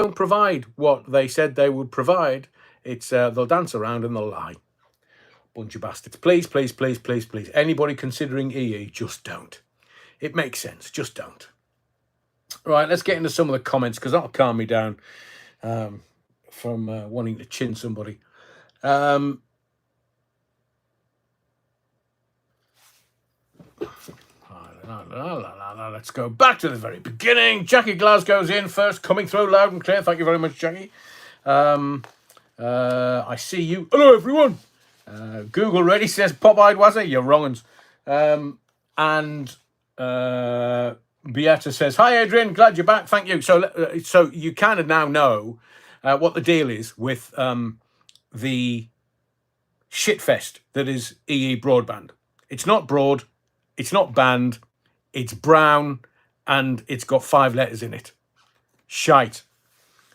don't provide what they said they would provide, it's they'll dance around and they'll lie. Bunch of bastards. Please, please, please, please, please. Anybody considering EE, just don't. It makes sense. Just don't. Right, let's get into some of the comments because that'll calm me down from wanting to chin somebody. Let's go back to the very beginning. Jackie Glasgow's in first, coming through loud and clear. Thank you very much, Jackie. I see you. Hello, everyone. Google ready says pop-eyed Wazza. You're wrong. And Beata says, hi, Adrian. Glad you're back. Thank you. So you kind of now know what the deal is with the shitfest that is EE Broadband. It's not broad. It's not band. It's brown, and it's got 5 letters in it. Shite.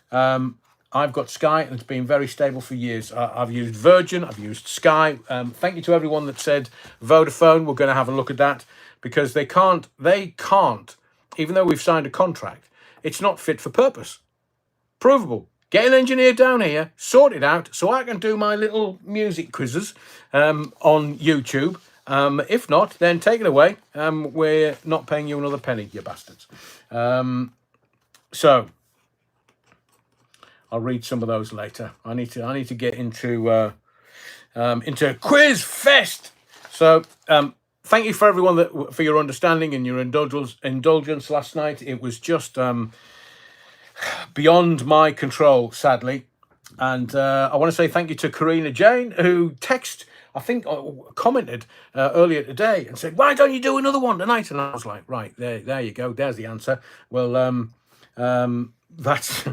I've got Sky, and it's been very stable for years. I've used Virgin. I've used Sky. Thank you to everyone that said Vodafone. We're going to have a look at that because they can't, even though we've signed a contract, it's not fit for purpose. Provable. Get an engineer down here, sort it out, so I can do my little music quizzes on YouTube. If not, then take it away. We're not paying you another penny, you bastards. So I'll read some of those later. I need to get into Quiz Fest. So thank you for everyone for your understanding and your indulgence last night. It was just beyond my control, sadly. And I want to say thank you to Karina Jane, who commented earlier today and said, why don't you do another one tonight? And I was like, right, there you go. There's the answer. Well, that's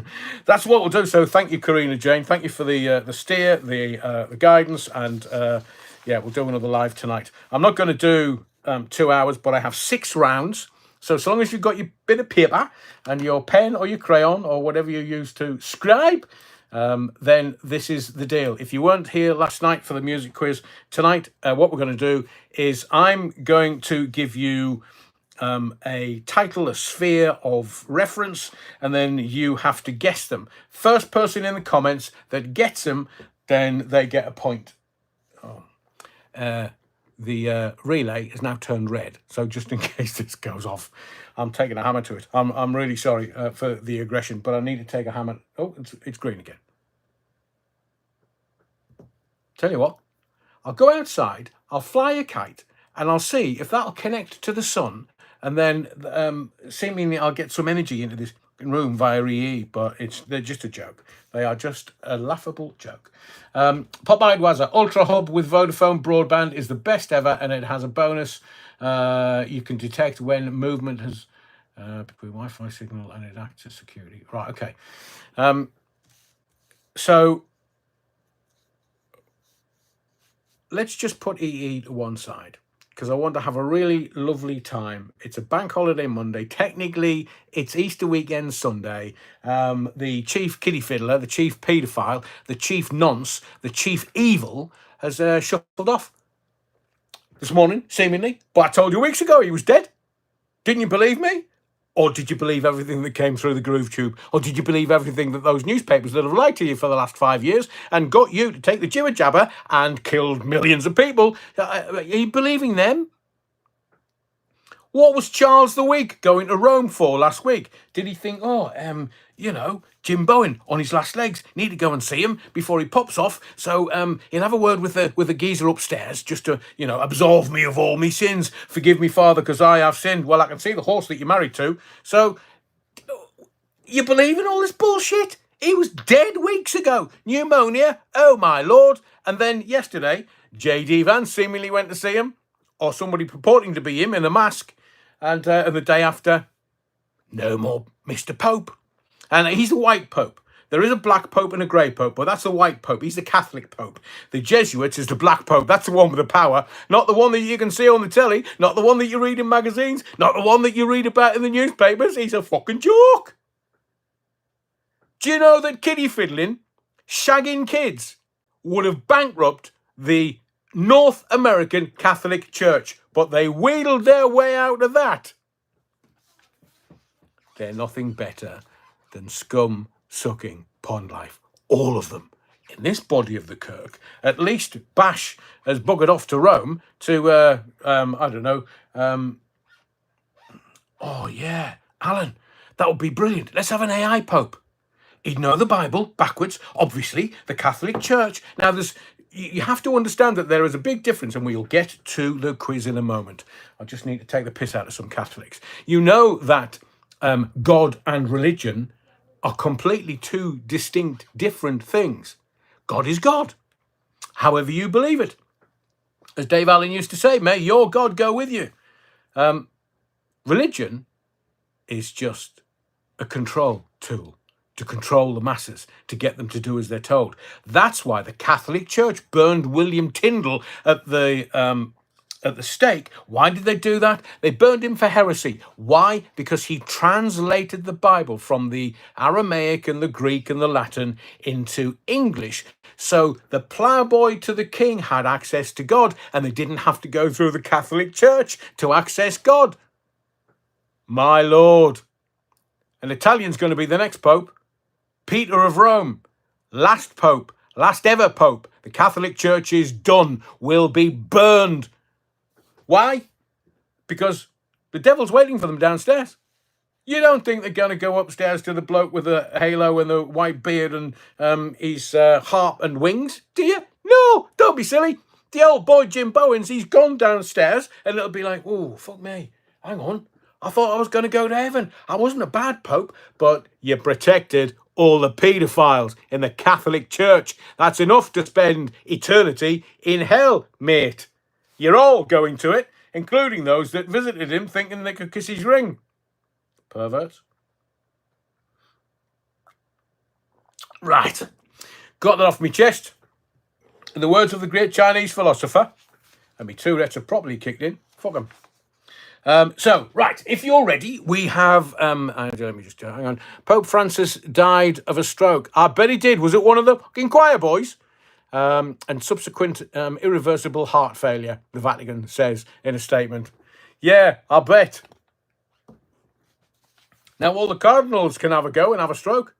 what we'll do. So thank you, Karina Jane. Thank you for the steer, the guidance. And yeah, we'll do another live tonight. I'm not going to do 2 hours, but I have 6 rounds. So long as you've got your bit of paper and your pen or your crayon or whatever you use to scribe, then this is the deal. If you weren't here last night for the music quiz, tonight what we're going to do is I'm going to give you a title, a sphere of reference, and then you have to guess them. First person in the comments that gets them, then they get a point. The relay has now turned red, so just in case this goes off, I'm taking a hammer to it. I'm really sorry for the aggression, but I need to take a hammer. Oh, it's green again. Tell you what, I'll go outside, I'll fly a kite, and I'll see if that'll connect to the sun, and then seemingly I'll get some energy into this room via EE, but they're just a joke. They are just a laughable joke. Pop-eyed Wazza, Ultra Hub with Vodafone Broadband is the best ever, and it has a bonus. You can detect when movement has between Wi-Fi signal and it acts as security. Right, okay. So let's just put EE to one side, because I want to have a really lovely time. It's a bank holiday Monday. Technically, it's Easter weekend Sunday. The chief kiddie fiddler, the chief paedophile, the chief nonce, the chief evil has shuffled off this morning, seemingly. But I told you weeks ago he was dead. Didn't you believe me? Or did you believe everything that came through the groove tube? Or did you believe everything that those newspapers that have lied to you for the last 5 years and got you to take the jibber jabber and killed millions of people? Are you believing them? What was Charles the Weak going to Rome for last week? Did he think, Jim Bowen on his last legs, need to go and see him before he pops off, so he'll have a word with the geezer upstairs just to, absolve me of all me sins. Forgive me, Father, because I have sinned. Well, I can see the horse that you're married to. So, you believe in all this bullshit? He was dead weeks ago. Pneumonia, oh my Lord. And then yesterday, J.D. Vance seemingly went to see him, or somebody purporting to be him in a mask. And the day after, no more Mr. Pope. And he's the white Pope. There is a black Pope and a grey Pope, but that's the white Pope. He's the Catholic Pope. The Jesuits is the black Pope. That's the one with the power. Not the one that you can see on the telly. Not the one that you read in magazines. Not the one that you read about in the newspapers. He's a fucking joke. Do you know that kiddie fiddling, shagging kids, would have bankrupted the North American Catholic Church? But they wheedled their way out of that. They're nothing better than scum, sucking pond life. All of them. In this body of the Kirk, at least Bash has buggered off to Rome to, I don't know, oh yeah, Alan, that would be brilliant. Let's have an AI Pope. He'd know the Bible backwards, obviously, the Catholic Church. Now, you have to understand that there is a big difference, and we'll get to the quiz in a moment. I just need to take the piss out of some Catholics. You know that God and religion are completely two distinct, different things. God is God, however you believe it. As Dave Allen used to say, may your God go with you. Religion is just a control tool to control the masses, to get them to do as they're told. That's why the Catholic Church burned William Tyndale at the stake. Why did they do that? They burned him for heresy. Why? Because he translated the Bible from the Aramaic and the Greek and the Latin into English. So the ploughboy to the king had access to God, and they didn't have to go through the Catholic Church to access God. My Lord. An Italian's going to be the next Pope. Peter of Rome, last Pope, last ever Pope. The Catholic Church is done, will be burned. Why? Because the devil's waiting for them downstairs. You don't think they're going to go upstairs to the bloke with the halo and the white beard and his harp and wings, do you? No, don't be silly. The old boy Jim Bowens, he's gone downstairs, and it'll be like, oh, fuck me, hang on. I thought I was going to go to heaven. I wasn't a bad Pope, but you protected all the paedophiles in the Catholic Church. That's enough to spend eternity in hell, mate. You're all going to it, including those that visited him thinking they could kiss his ring. Perverts. Right. Got that off my chest. In the words of the great Chinese philosopher, and me Tourette's have properly kicked in. Fuck 'em. So, right, if you're ready, we have, let me just, hang on. Pope Francis died of a stroke. I bet he did. Was it one of the fucking choir boys? And subsequent irreversible heart failure, the Vatican says in a statement. Yeah, I bet. Now all the cardinals can have a go and have a stroke.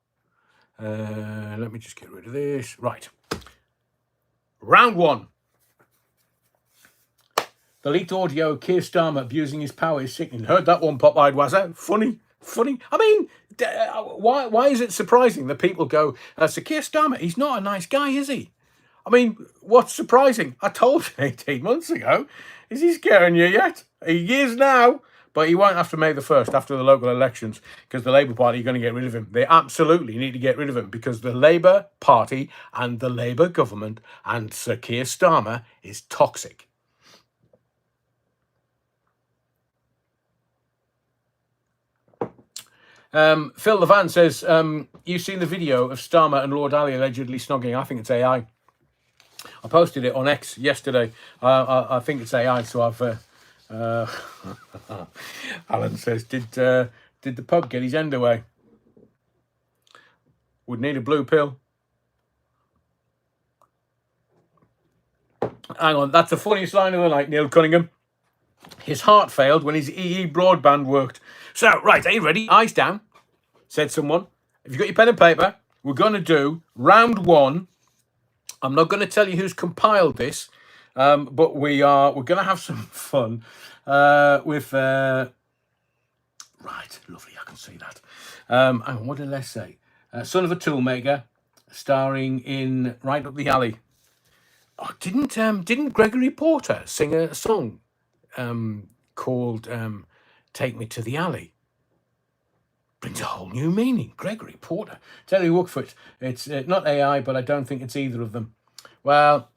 Let me just get rid of this. Right. Round one. The leaked audio, Keir Starmer abusing his power is sickening. Heard that one, pop-eyed wazza. Funny. I mean, why is it surprising that people go, Sir Keir Starmer, he's not a nice guy, is he? I mean, what's surprising? I told you 18 months ago. Is he scaring you yet? He is now. But he won't after May the 1st, after the local elections, because the Labour Party are going to get rid of him. They absolutely need to get rid of him, because the Labour Party and the Labour government and Sir Keir Starmer is toxic. Phil Levan says, you've seen the video of Starmer and Lord Ali allegedly snogging. I think it's AI. I posted it on X yesterday. I think it's AI, so I've... Alan says, did the Pope get his end away? Would need a blue pill. Hang on, that's the funniest line of the night, Neil Cunningham. His heart failed when his EE broadband worked. So, right, are you ready? Eyes down, said someone. If you've got your pen and paper, we're going to do round one. I'm not going to tell you who's compiled this, but we're going to have some fun with... right, lovely, I can see that. Hang on, what did I say? Son of a Toolmaker, starring in Right Up the Alley. Oh, didn't Gregory Porter sing a song called Take Me to the Alley? Brings a whole new meaning. Gregory Porter. Tell you what for it. It's not AI, but I don't think it's either of them. Well,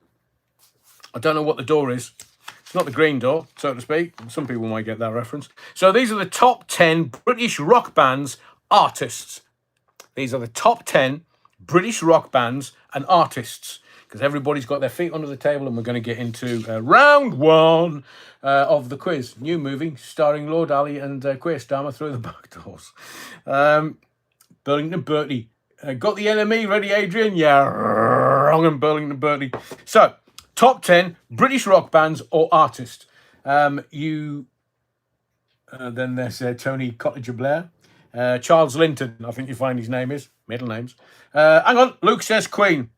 I don't know what the door is. It's not the green door, so to speak. Some people might get that reference. So these are the top 10 British rock bands artists. These are the top 10 British rock bands and artists. Because everybody's got their feet under the table, and we're going to get into round one of the quiz. New movie starring Lord Ali and Keir Starmer through the back doors. Burlington Bertie. Got the NME ready, Adrian? Yeah, wrong and Burlington Bertie. So, top 10 British rock bands or artists. Then there's Tony Cottager Blair. Charles Linton, I think you find his name is. Middle names. Hang on. Luke says Queen.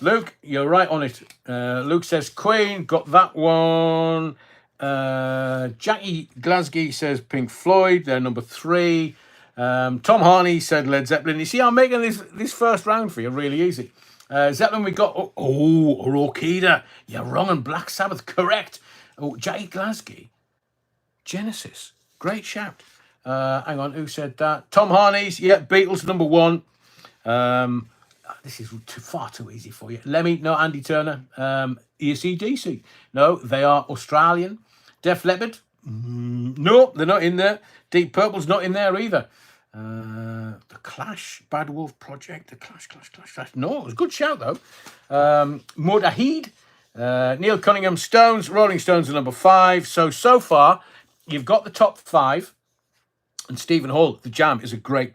Luke, you're right on it. Luke says Queen. Got that one. Jackie Glasgow says Pink Floyd. They're number 3. Tom Harney said Led Zeppelin. You see, I'm making this first round for you really easy. Zeppelin, we got... Orchida. You're wrong, and Black Sabbath, correct. Jackie Glasgow. Genesis. Great shout. Hang on, who said that? Tom Harney's. Yeah, Beatles, number 1. This is far too easy for you. Lemmy, no. Andy Turner. AC/DC. No, they are Australian. Def Leppard. No, they're not in there. Deep Purple's not in there either. The Clash. Bad Wolf Project. The Clash. No, it was a good shout, though. Motorhead. Neil Cunningham. Stones. Rolling Stones are number 5. So far, you've got the top 5. And Stephen Hall, The Jam, is a great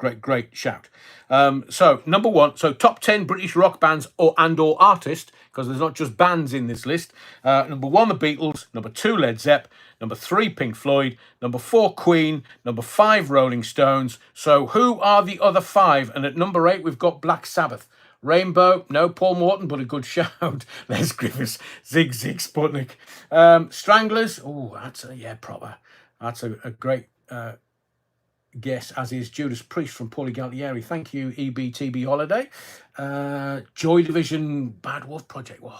shout. So, number 1, so top 10 British rock bands or artists, because there's not just bands in this list. Number 1, The Beatles. Number 2, Led Zepp. Number 3, Pink Floyd. Number 4, Queen. Number 5, Rolling Stones. So, who are the other 5? And at number 8, we've got Black Sabbath. Rainbow, no Paul Morton, but a good shout. Les Griffiths, Zig Sputnik. Stranglers, that's proper. That's a great... guess, as is Judas Priest from Paulie Galtieri. Thank you, EBTB Holiday. Joy Division, Bad Wolf Project. Whoa.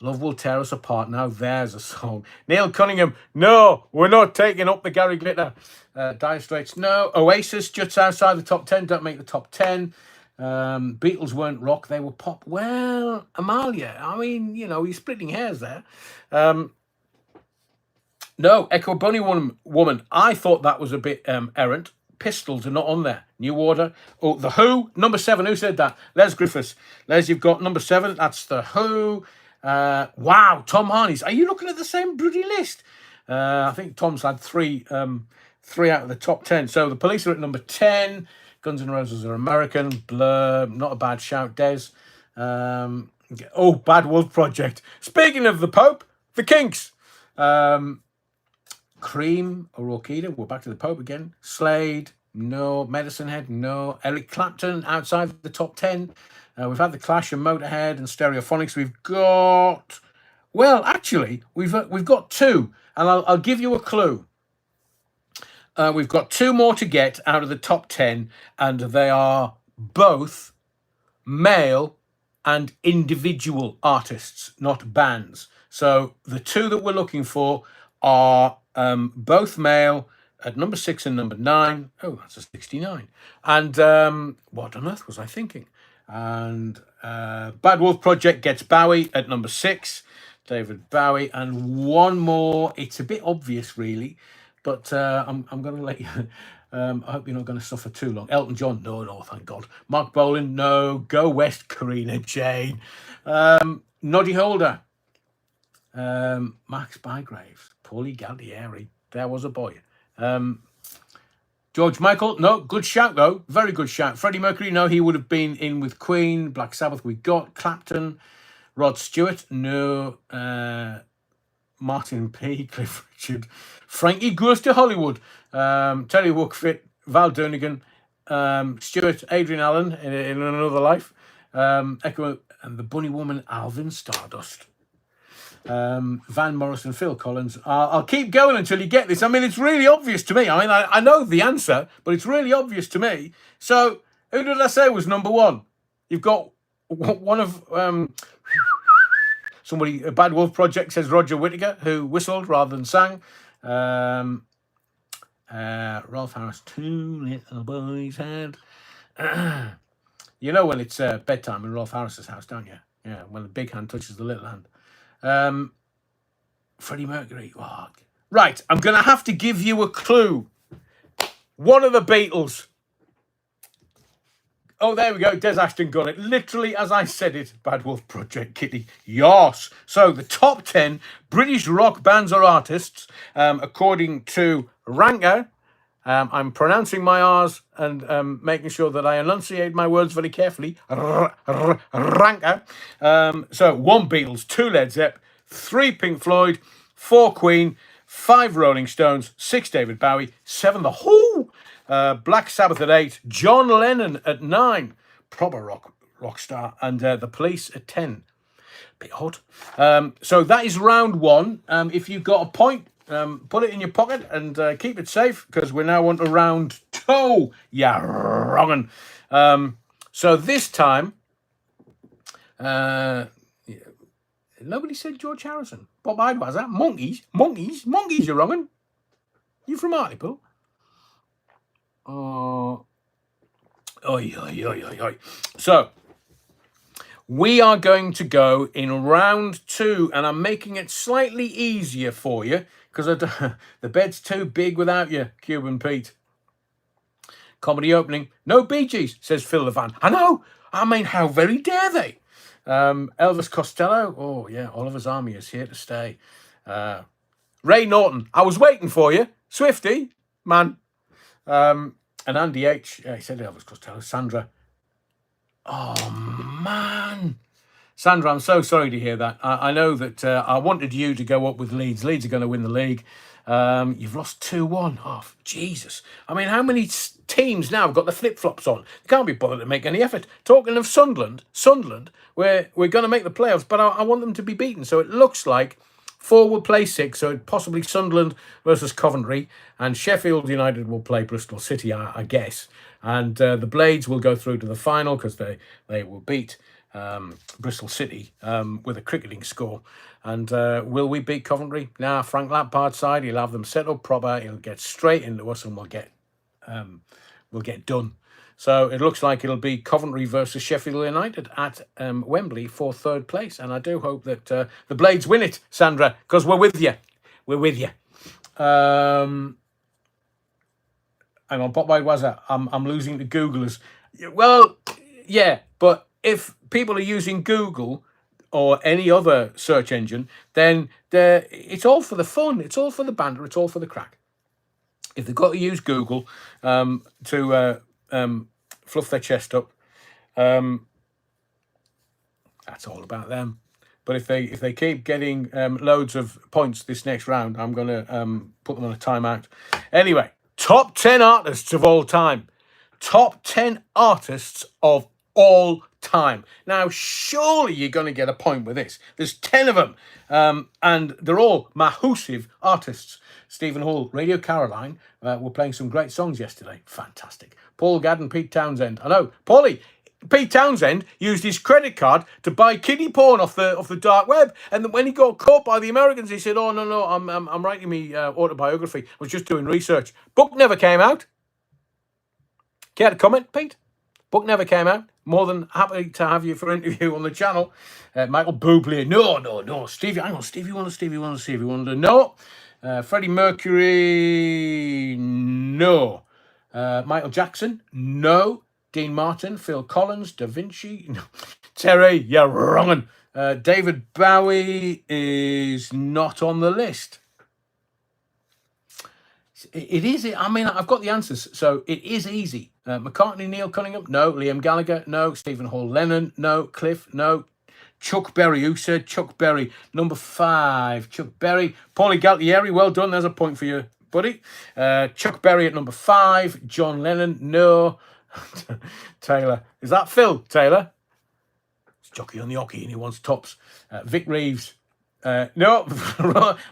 Love Will Tear Us Apart. Now there's a song. Neil Cunningham, no, we're not taking up the Gary Glitter. Dire Straits, no. Oasis, just outside the top 10, don't make the top 10. Beatles weren't rock, they were pop. Well, Amalia, I mean, you're splitting hairs there. No, Echo Bunny Woman. I thought that was a bit errant. Pistols are not on there. New Order. Oh, The Who. Number 7. Who said that? Les Griffiths. Les, you've got number 7. That's The Who. Wow, Tom Harney's. Are you looking at the same bloody list? I think Tom's had 3 out of the top 10. So the Police are at number 10. Guns N' Roses are American. Blur. Not a bad shout. Des. Bad Wolf Project. Speaking of the Pope, the Kinks. Cream or Orchida, we're back to the Pope again. Slade, no. Medicine Head, no. Eric Clapton, outside the top 10. We've had the Clash and Motorhead and Stereophonics. We've got... Well, actually, we've got 2. And I'll give you a clue. We've got 2 more to get out of the top 10. And they are both male and individual artists, not bands. So the 2 that we're looking for are... both male at number 6 and number 9. Oh, that's a 69. And what on earth was I thinking? And Bad Wolf Project gets Bowie at number 6. David Bowie. And one more. It's a bit obvious, really, but I'm going to let you... I hope you're not going to suffer too long. Elton John, no, thank God. Mark Bolan, no. Go West, Karina Jane. Noddy Holder. Max Bygraves. Paulie Galtieri. There was a boy. George Michael. No, good shout, though. Very good shout. Freddie Mercury. No, he would have been in with Queen. Black Sabbath we got. Clapton. Rod Stewart. No. Martin P. Cliff Richard. Frankie Goes to Hollywood. Terry Wookfit. Val Doonigan. Stewart. Adrian Allen in Another Life. Echo and the Bunny Woman. Alvin Stardust. Van Morrison, Phil Collins. I'll keep going until you get this. I mean, it's really obvious to me. I mean, I know the answer, but it's really obvious to me. So, who did I say was number 1? You've got one of somebody. A Bad Wolf Project says Roger Whittaker, who whistled rather than sang. Rolf Harris, 2 little boys had. You know when it's bedtime in Rolf Harris's house, don't you? Yeah, when the big hand touches the little hand. Freddie Mercury. Oh. Right, I'm going to have to give you a clue. One of the Beatles. Oh, there we go. Des Ashton got it. Literally as I said it. Bad Wolf Project, Kitty. Yes. So the top 10 British rock bands or artists, according to Ranker. I'm pronouncing my R's and making sure that I enunciate my words very carefully. Ranker. So 1 Beatles, 2 Led Zepp, 3 Pink Floyd, 4 Queen, 5 Rolling Stones, 6 David Bowie, 7 The Who, Black Sabbath at 8. John Lennon at 9. Proper rock star. And The Police at 10. Bit odd. So that is round 1. If you've got a point, put it in your pocket and keep it safe, because we're now on to round 2. Yeah, wrong. So this time, nobody said George Harrison. Bob Hyde was that? Monkeys, you're wrong. You from Hartlepool? Oh, oi. So we are going to go in round 2, and I'm making it slightly easier for you because the bed's too big without you, Cuban Pete. Comedy opening. No Bee Gees, says Phil Levan. I know. I mean, how very dare they? Elvis Costello. Oh, yeah. Oliver's Army is here to stay. Ray Norton. I was waiting for you. Swifty, man. And Andy H. Yeah, he said Elvis Costello. Sandra. Oh, man. Sandra, I'm so sorry to hear that. I know that I wanted you to go up with Leeds. Leeds are going to win the league. You've lost 2-1. Oh, Jesus. I mean, how many teams now have got the flip-flops on? They can't be bothered to make any effort. Talking of Sunderland, we're going to make the playoffs, but I want them to be beaten. So it looks like 4 will play 6, so possibly Sunderland versus Coventry, and Sheffield United will play Bristol City, I guess. And the Blades will go through to the final because they will beat Bristol City with a cricketing score. And will we beat Coventry? Nah, Frank Lampard's side, he'll have them set up proper, he'll get straight into us, and we'll get done. So it looks like it'll be Coventry versus Sheffield United at Wembley for 3rd place. And I do hope that the Blades win it, Sandra, because we're with you. Hang on, Popeye Wazza. I'm losing to Googlers. Well, yeah, but if people are using Google or any other search engine, then it's all for the fun. It's all for the banter. It's all for the crack. If they've got to use Google to fluff their chest up, that's all about them. But if they keep getting loads of points this next round, I'm going to put them on a timeout. Anyway, top 10 artists of all time. Top 10 artists of all time. Now, surely you're going to get a point with this. There's 10 of them, and they're all massive artists. Stephen Hall, Radio Caroline, were playing some great songs yesterday. Fantastic. Paul Gadd and Pete Townsend. I know, Paulie. Pete Townsend used his credit card to buy kiddie porn off the dark web, and then when he got caught by the Americans, he said, "Oh no, I'm writing me autobiography. I was just doing research. Book never came out." Care to comment, Pete? Book never came out. More than happy to have you for an interview on the channel. Michael Bublé. No. Stevie. Hang on. Stevie Wonder. No. Freddie Mercury. No. Michael Jackson. No. Dean Martin. Phil Collins. Da Vinci. No. Terry. You're wrong. David Bowie is not on the list. It is. I mean, I've got the answers, so it is easy. McCartney, Neil Cunningham, no. Liam Gallagher, no. Stephen Hall, Lennon, no. Cliff, no. Chuck Berry, who said Chuck Berry? Number 5, Chuck Berry. Paulie Galtieri, well done. There's a point for you, buddy. Chuck Berry at number 5. John Lennon, no. Taylor, is that Phil Taylor? It's jockey on the hockey and he wants tops. Vic Reeves, no.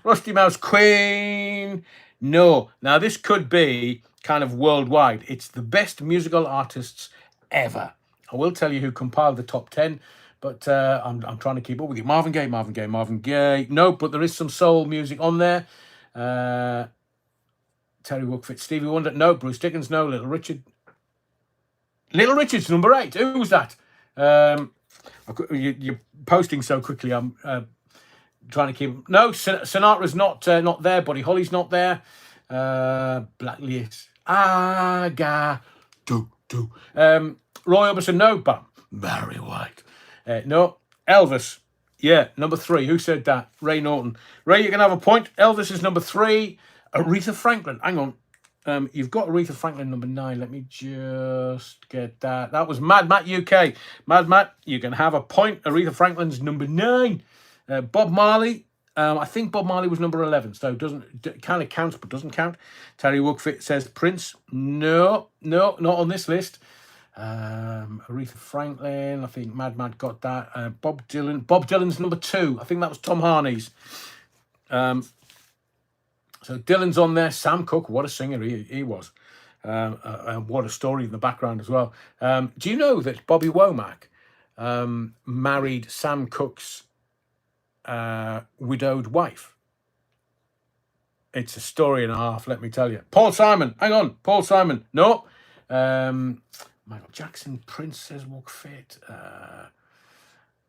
Rusty Mouse, Queen. No. Now, this could be kind of worldwide. It's the best musical artists ever. I will tell you who compiled the top 10, but I'm trying to keep up with you. Marvin Gaye. No, but there is some soul music on there. Terry Wookfit, Stevie Wonder. No. Bruce Dickens. No. Little Richard. Little Richard's number 8. Who's that? You're posting so quickly. I'm trying to keep. No, Sinatra's not there. Buddy Holly's not there. Blacklist. Do. Roy Orbison. No. Barry White. No. Elvis. Yeah, number 3. Who said that? Ray Norton. Ray, you can have a point. Elvis is number 3. Aretha Franklin. Hang on. You've got Aretha Franklin number 9. Let me just get that. That was Mad Matt UK. Mad Matt, you can have a point. Aretha Franklin's number 9. Bob Marley. I think Bob Marley was number 11, so kind of counts but doesn't count. Terry Wookfit says Prince. No, not on this list. Aretha Franklin, I think Mad got that. Bob Dylan's number 2. I think that was Tom Harney's. So Dylan's on there. Sam Cooke, what a singer he was. And what a story in the background as well. Do you know that Bobby Womack married Sam Cooke's widowed wife? It's a story and a half, let me tell you. Paul Simon, hang on. Paul Simon, no. Michael Jackson, Prince says Walk Fit.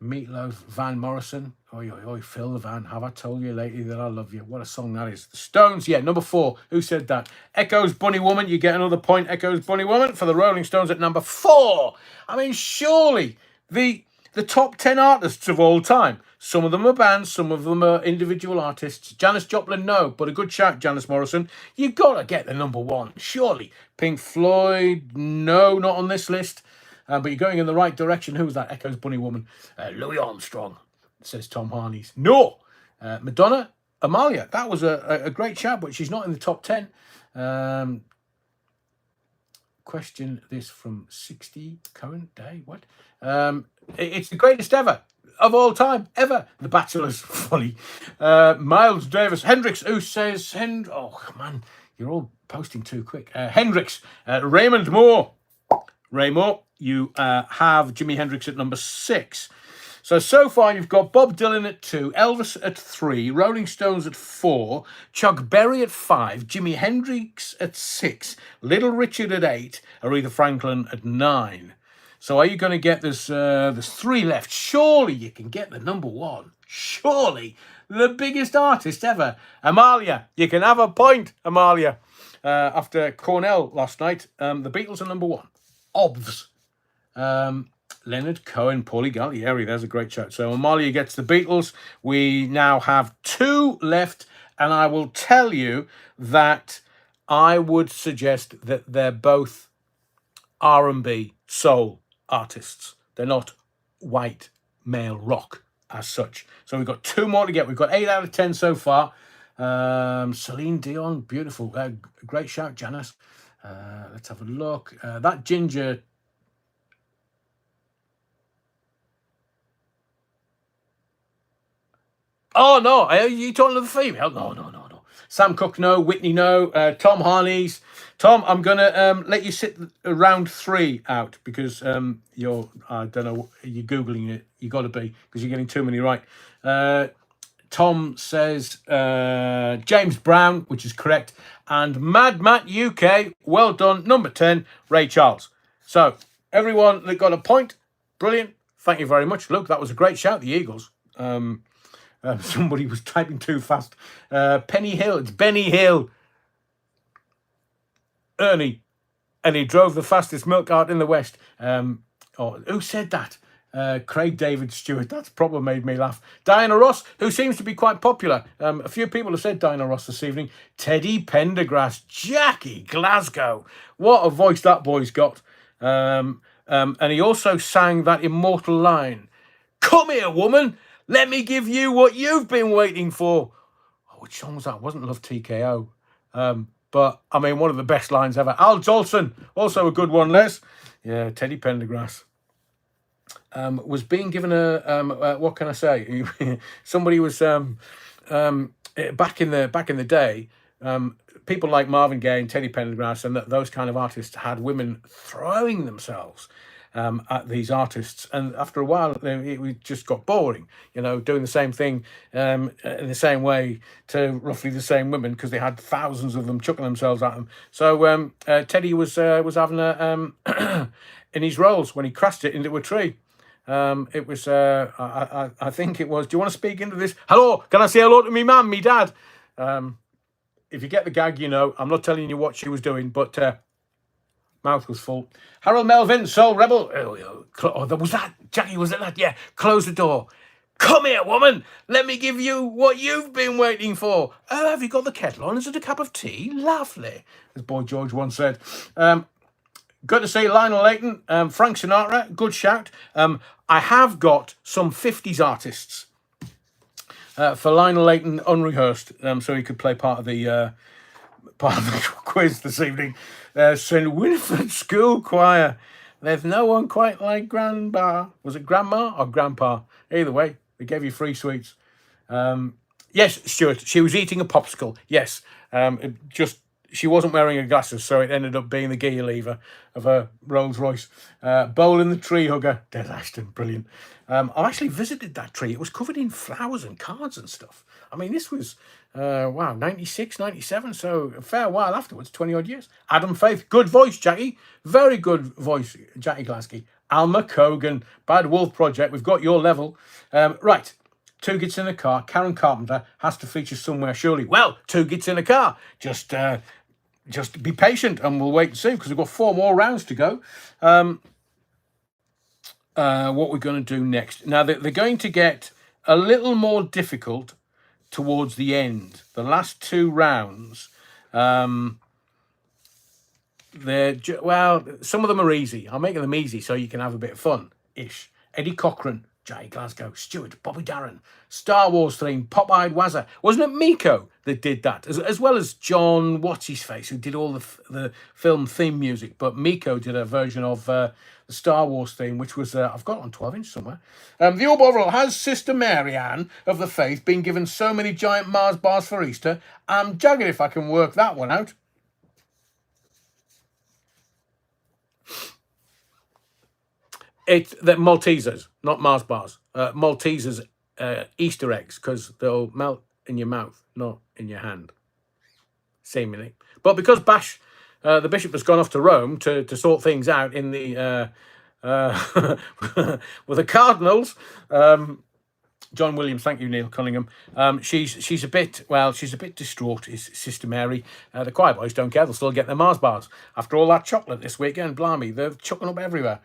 Meatloaf, Van Morrison. Oi, oi, oi, Phil the Van. Have I told you lately that I love you? What a song that is. The Stones, yeah, number 4. Who said that? Echoes, Bunny Woman. You get another point, Echoes, Bunny Woman, for the Rolling Stones at number 4. I mean, surely the top 10 artists of all time. Some of them are bands, some of them are individual artists. Janis Joplin, no, but a good shout, Janice Morrison. You've got to get the number 1, surely. Pink Floyd, no, not on this list. But you're going in the right direction. Who was that? Echoes, Bunny Woman. Louis Armstrong, says Tom Harney's. No. Madonna, Amalia. That was a great shout, but she's not in the top 10. Question this from 60 current day. What? It's the greatest ever of all time, ever. The Bachelor's funny. Miles Davis. Hendrix, who says... Oh, man, you're all posting too quick. Hendrix. Raymond Moore. Ray Moore. You have Jimi Hendrix at number 6. So far you've got Bob Dylan at 2, Elvis at 3, Rolling Stones at 4, Chuck Berry at 5, Jimi Hendrix at 6, Little Richard at 8, Aretha Franklin at 9. So are you going to get there's 3 left? Surely you can get the number 1. Surely the biggest artist ever. Amalia, you can have a point, Amalia. After Cornell last night, the Beatles are number 1. Obvs. Leonard Cohen, Paulie Gallieri, there's a great shout. So Amalia gets the Beatles. We now have 2 left, and I will tell you that I would suggest that they're both R&B soul artists. They're not white male rock as such. So we've got 2 more to get. We've got 8 out of 10 so far. Celine Dion, beautiful. Great shout, Janice. Let's have a look. That ginger... Oh, no. Are you talking to the female? No. Sam Cooke, no. Whitney, no. Tom Harney's. Tom, I'm going to let you sit round 3 out because you're, I don't know, you're Googling it. You got to be because you're getting too many right. Tom says James Brown, which is correct. And Mad Matt UK, well done. Number 10, Ray Charles. So, everyone that got a point, brilliant. Thank you very much. Look, that was a great shout, the Eagles. Somebody was typing too fast. Penny Hill, it's Benny Hill. Ernie. And he drove the fastest milk cart in the West. Who said that? Craig David Stewart. That's probably made me laugh. Diana Ross, who seems to be quite popular. A few people have said Diana Ross this evening. Teddy Pendergrass. Jackie Glasgow. What a voice that boy's got. And he also sang that immortal line. Come here, woman. Let me give you what you've been waiting for. Oh, which song was that? It wasn't Love TKO. But, I mean, one of the best lines ever. Al Jolson, also a good one, Les. Yeah, Teddy Pendergrass. Was being given what can I say? Somebody was back in the day. People like Marvin Gaye and Teddy Pendergrass and those kind of artists had women throwing themselves at these artists, and after a while it just got boring, doing the same thing in the same way to roughly the same women because they had thousands of them chucking themselves at them. So Teddy was having a in his rolls when he crashed it into a tree. It was I think it was, do you want to speak into this? Hello, can I say hello to me mum, me dad? If you get the gag, I'm not telling you what she was doing, but mouth was full. Harold Melvin, Soul Rebel. Oh, was that Jackie? Was it that? Yeah. Close the door. Come here, woman. Let me give you what you've been waiting for. Oh, have you got the kettle on? Is it a cup of tea? Lovely, as Boy George once said. Good to see Lionel Layton, Frank Sinatra. Good shout. I have got some 50s artists. for Lionel Layton unrehearsed, so he could play part of the quiz this evening. St. Winifred School Choir. There's no one quite like Grandpa. Was it Grandma or Grandpa? Either way, they gave you free sweets. Yes, Stuart, she was eating a popsicle. Yes, she wasn't wearing her glasses, so it ended up being the gear lever of a Rolls Royce. Bowl in the Tree Hugger. Des Ashton, brilliant. I actually visited that tree. It was covered in flowers and cards and stuff. I mean, this was, 96, 97, so a fair while afterwards, 20 odd years. Adam Faith, good voice, Jackie. Very good voice, Jackie Glasky. Alma Cogan, Bad Wolf Project. We've got your level. Right. Two Gits in a Car. Karen Carpenter has to feature somewhere, surely. Well, Two Gits in a Car. Just be patient and we'll wait and see, because we've got 4 more rounds to go. What we're going to do next. Now, they're going to get a little more difficult towards the end. The last 2 rounds, some of them are easy. I'm making them easy so you can have a bit of fun-ish. Eddie Cochran, Jay Glasgow, Stuart, Bobby Darin, Star Wars theme, Pop-Eyed Wazza. Wasn't it Miko that did that? As well as John What's-His-Face, who did all the film theme music. But Miko did a version of the Star Wars theme, which was, I've got it on 12-inch somewhere. The Orb Overall, has Sister Mary Ann of the Faith been given so many giant Mars bars for Easter? I'm jagged if I can work that one out. It's the Maltesers, not Mars bars. Maltesers Easter eggs, because they'll melt in your mouth, not in your hand, seemingly. But because Bash, the bishop, has gone off to Rome to sort things out in the with the cardinals. John Williams, thank you, Neil Cunningham. She's a bit distraught. Is Sister Mary? The choir boys don't care; they'll still get their Mars bars after all that chocolate this weekend. Blimey, they're chucking up everywhere.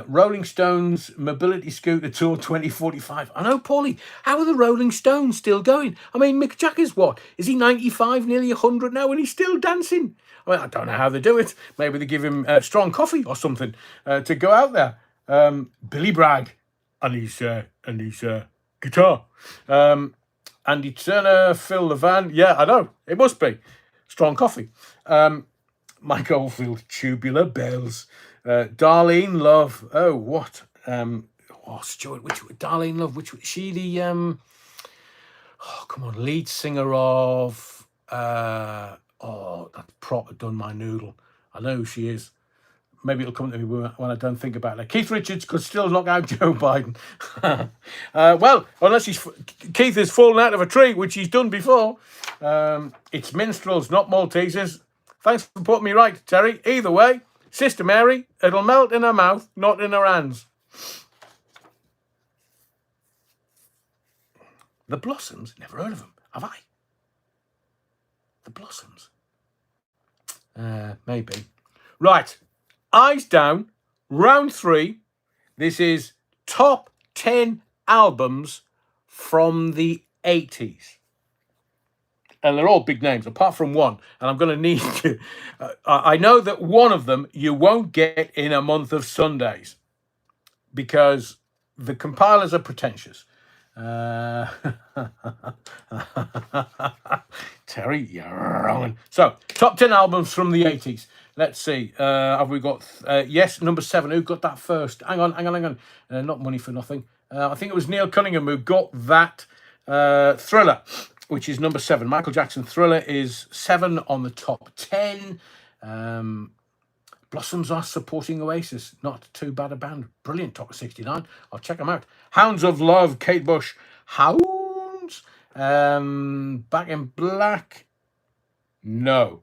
Rolling Stones Mobility Scooter Tour 2045. I know, Paulie. How are the Rolling Stones still going? I mean, Mick Jagger's what? Is he 95, nearly 100 now, and he's still dancing? I mean, I don't know how they do it. Maybe they give him strong coffee or something to go out there. Billy Bragg and his guitar. Andy Turner, Phil Levan. Yeah, I know. It must be. Strong coffee. Mike Oldfield, Tubular Bells. Darlene Love. Oh, what? Stuart, which Darlene Love? Which was she? The come on, lead singer of that proper done my noodle. I know who she is. Maybe it'll come to me when I don't think about it. Keith Richards could still knock out Joe Biden. Well, unless Keith has fallen out of a tree, which he's done before. It's minstrels, not Maltesers. Thanks for putting me right, Terry. Either way, Sister Mary, it'll melt in her mouth, not in her hands. The Blossoms? Never heard of them. Have I? The Blossoms? Maybe. Right. Eyes down. Round 3. This is top 10 albums from the 80s. And they're all big names, apart from one. And I'm going to need to... I know that one of them you won't get in a month of Sundays, because the compilers are pretentious. Terry, you're wrong. So, top 10 albums from the 80s. Let's see. Have we got... yes, number 7. Who got that first? Hang on. Not Money for Nothing. I think it was Neil Cunningham who got that. Thriller, which is number 7. Michael Jackson, Thriller is 7 on the top 10. Blossoms are supporting Oasis. Not too bad a band. Brilliant, top of 69. I'll check them out. Hounds of Love, Kate Bush. Hounds? Back in Black? No.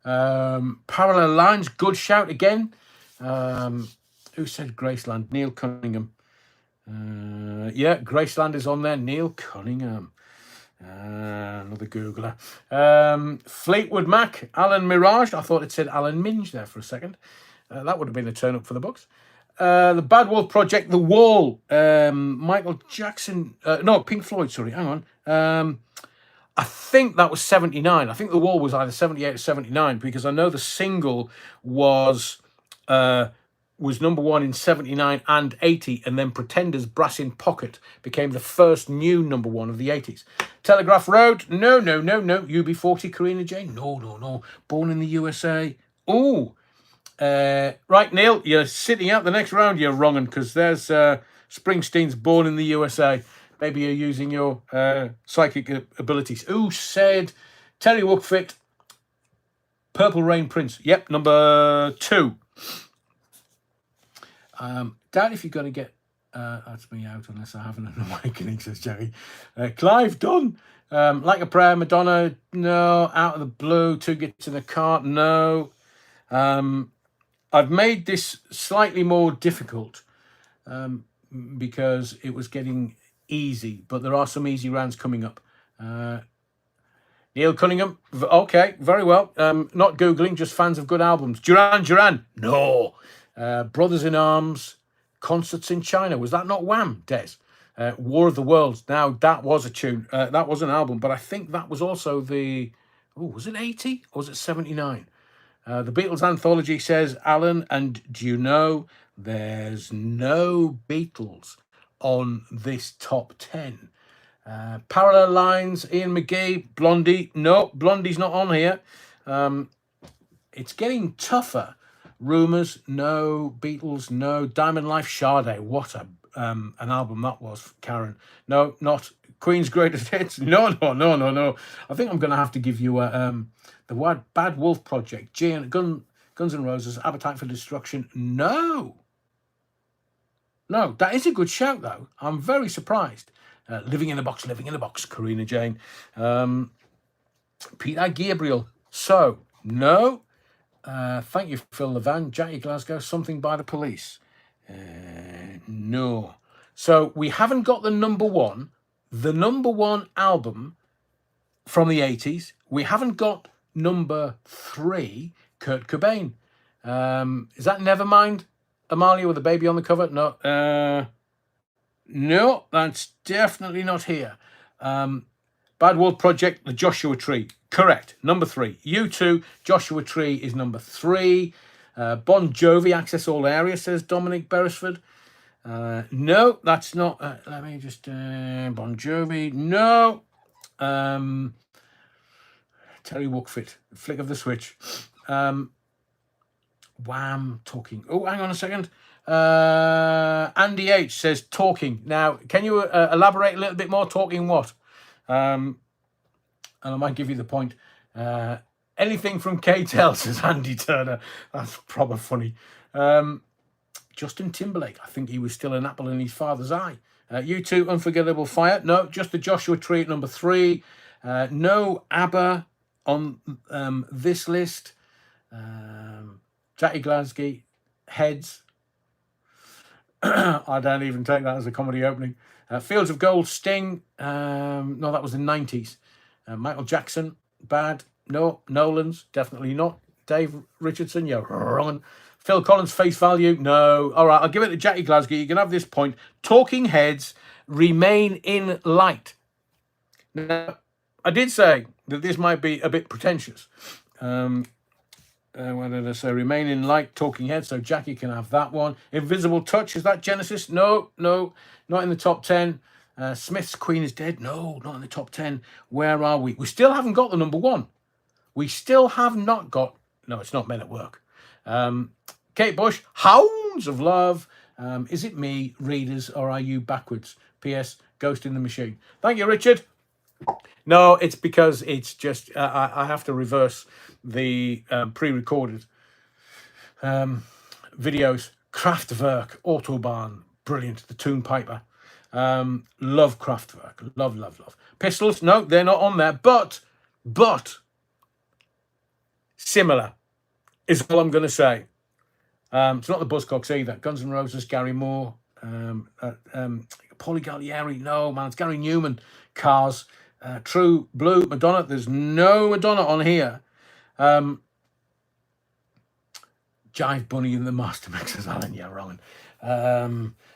Parallel Lines, good shout again. Who said Graceland? Neil Cunningham. Yeah, Graceland is on there. Neil Cunningham. Another Googler. Fleetwood Mac, Alan Mirage. I thought it said Alan Minge there for a second. That would have been a turn up for the books. The Bad Wolf Project, The Wall. Michael Jackson. No, Pink Floyd, sorry. Hang on. I think that was 79. I think The Wall was either 78 or 79, because I know the single was was number one in 79 and 80, and then Pretenders' Brass in Pocket became the first new number one of the 80s. Telegraph Road, no. UB40, Karina Jane, no. Born in the USA. Oh, right, Neil, you're sitting out the next round. You're wrong, because there's Springsteen's Born in the USA. Maybe you're using your psychic abilities. Who said Terry Wookfit, Purple Rain Prince? Yep, number 2. Doubt if you're going to get... that's me out unless I have an awakening, says Jerry. Clive Dunn, Like a Prayer, Madonna, no. Out of the Blue, Two Gets in the Car, no. I've made this slightly more difficult because it was getting easy, but there are some easy rounds coming up. Neil Cunningham, okay, very well. Not Googling, just fans of good albums. Duran, no. Brothers in Arms, Concerts in China. Was that not Wham, Des? War of the Worlds. Now, that was a tune. That was an album, but I think that was also the... Oh, was it 80 or was it 79? The Beatles Anthology, says Alan, and do you know there's no Beatles on this top 10? Parallel Lines, Ian McGee, Blondie. No, Blondie's not on here. It's getting tougher. Rumours, no. Beatles, no. Diamond Life, Sade. What an album that was, Karen. No, not Queen's Greatest Hits. No. I think I'm going to have to give you the Bad Wolf Project, Guns N' Roses, Appetite for Destruction. No, that is a good shout, though. I'm very surprised. Living in a Box, Karina Jane. Peter Gabriel. So, no. Thank you, Phil Levan. Jackie Glasgow, Something by the Police. No. So, we haven't got the number one album from the 80s. We haven't got number 3, Kurt Cobain. Is that Nevermind, Amalia with a baby on the cover? No, that's definitely not here. Bad Wolf Project, The Joshua Tree. Correct, number 3. U2, Joshua Tree is number 3. Bon Jovi, Access All Area, says Dominic Beresford. No, that's not... let me just... Bon Jovi, no. Terry Wookfit, Flick of the Switch. Wham, Talking. Oh, hang on a second. Andy H says Talking. Now, can you elaborate a little bit more? Talking what? And I might give you the point. Anything from K-Tel, says Andy Turner. That's proper funny. Justin Timberlake. I think he was still an apple in his father's eye. U2, Unforgettable Fire. No, just the Joshua Tree at number 3. No ABBA on this list. Jackie Glasgow, Heads. I don't even take that as a comedy opening. Fields of Gold, Sting. No, that was the 90s. Michael Jackson, Bad. No. Nolan's, definitely not. Dave Richardson, you're wrong. Phil Collins, Face Value. No. All right, I'll give it to Jackie Glasgow. You can have this point. Talking Heads, Remain in Light. Now, I did say that this might be a bit pretentious. What did I say? Remain in Light, Talking Heads. So Jackie can have that one. Invisible Touch, is that Genesis? No, not in the top 10. Smith's Queen is Dead. No, not in the top 10. Where are we? We still haven't got the number 1. We still have not got... No, it's not Men at Work. Kate Bush, Hounds of Love. Is it me, readers, or are you backwards? P.S. Ghost in the Machine. Thank you, Richard. No, it's because it's just... I have to reverse the pre-recorded videos. Kraftwerk, Autobahn, brilliant. The Toon Piper. Love Kraftwerk. Love. Pistols, no, they're not on there. But similar is all I'm going to say. It's not the Buzzcocks either. Guns N' Roses, Gary Moore. Paulie Gallieri, no, man, it's Gary Newman. Cars. True Blue, Madonna. There's no Madonna on here. Jive Bunny and the Master Mixers, Alan, yeah, wrong.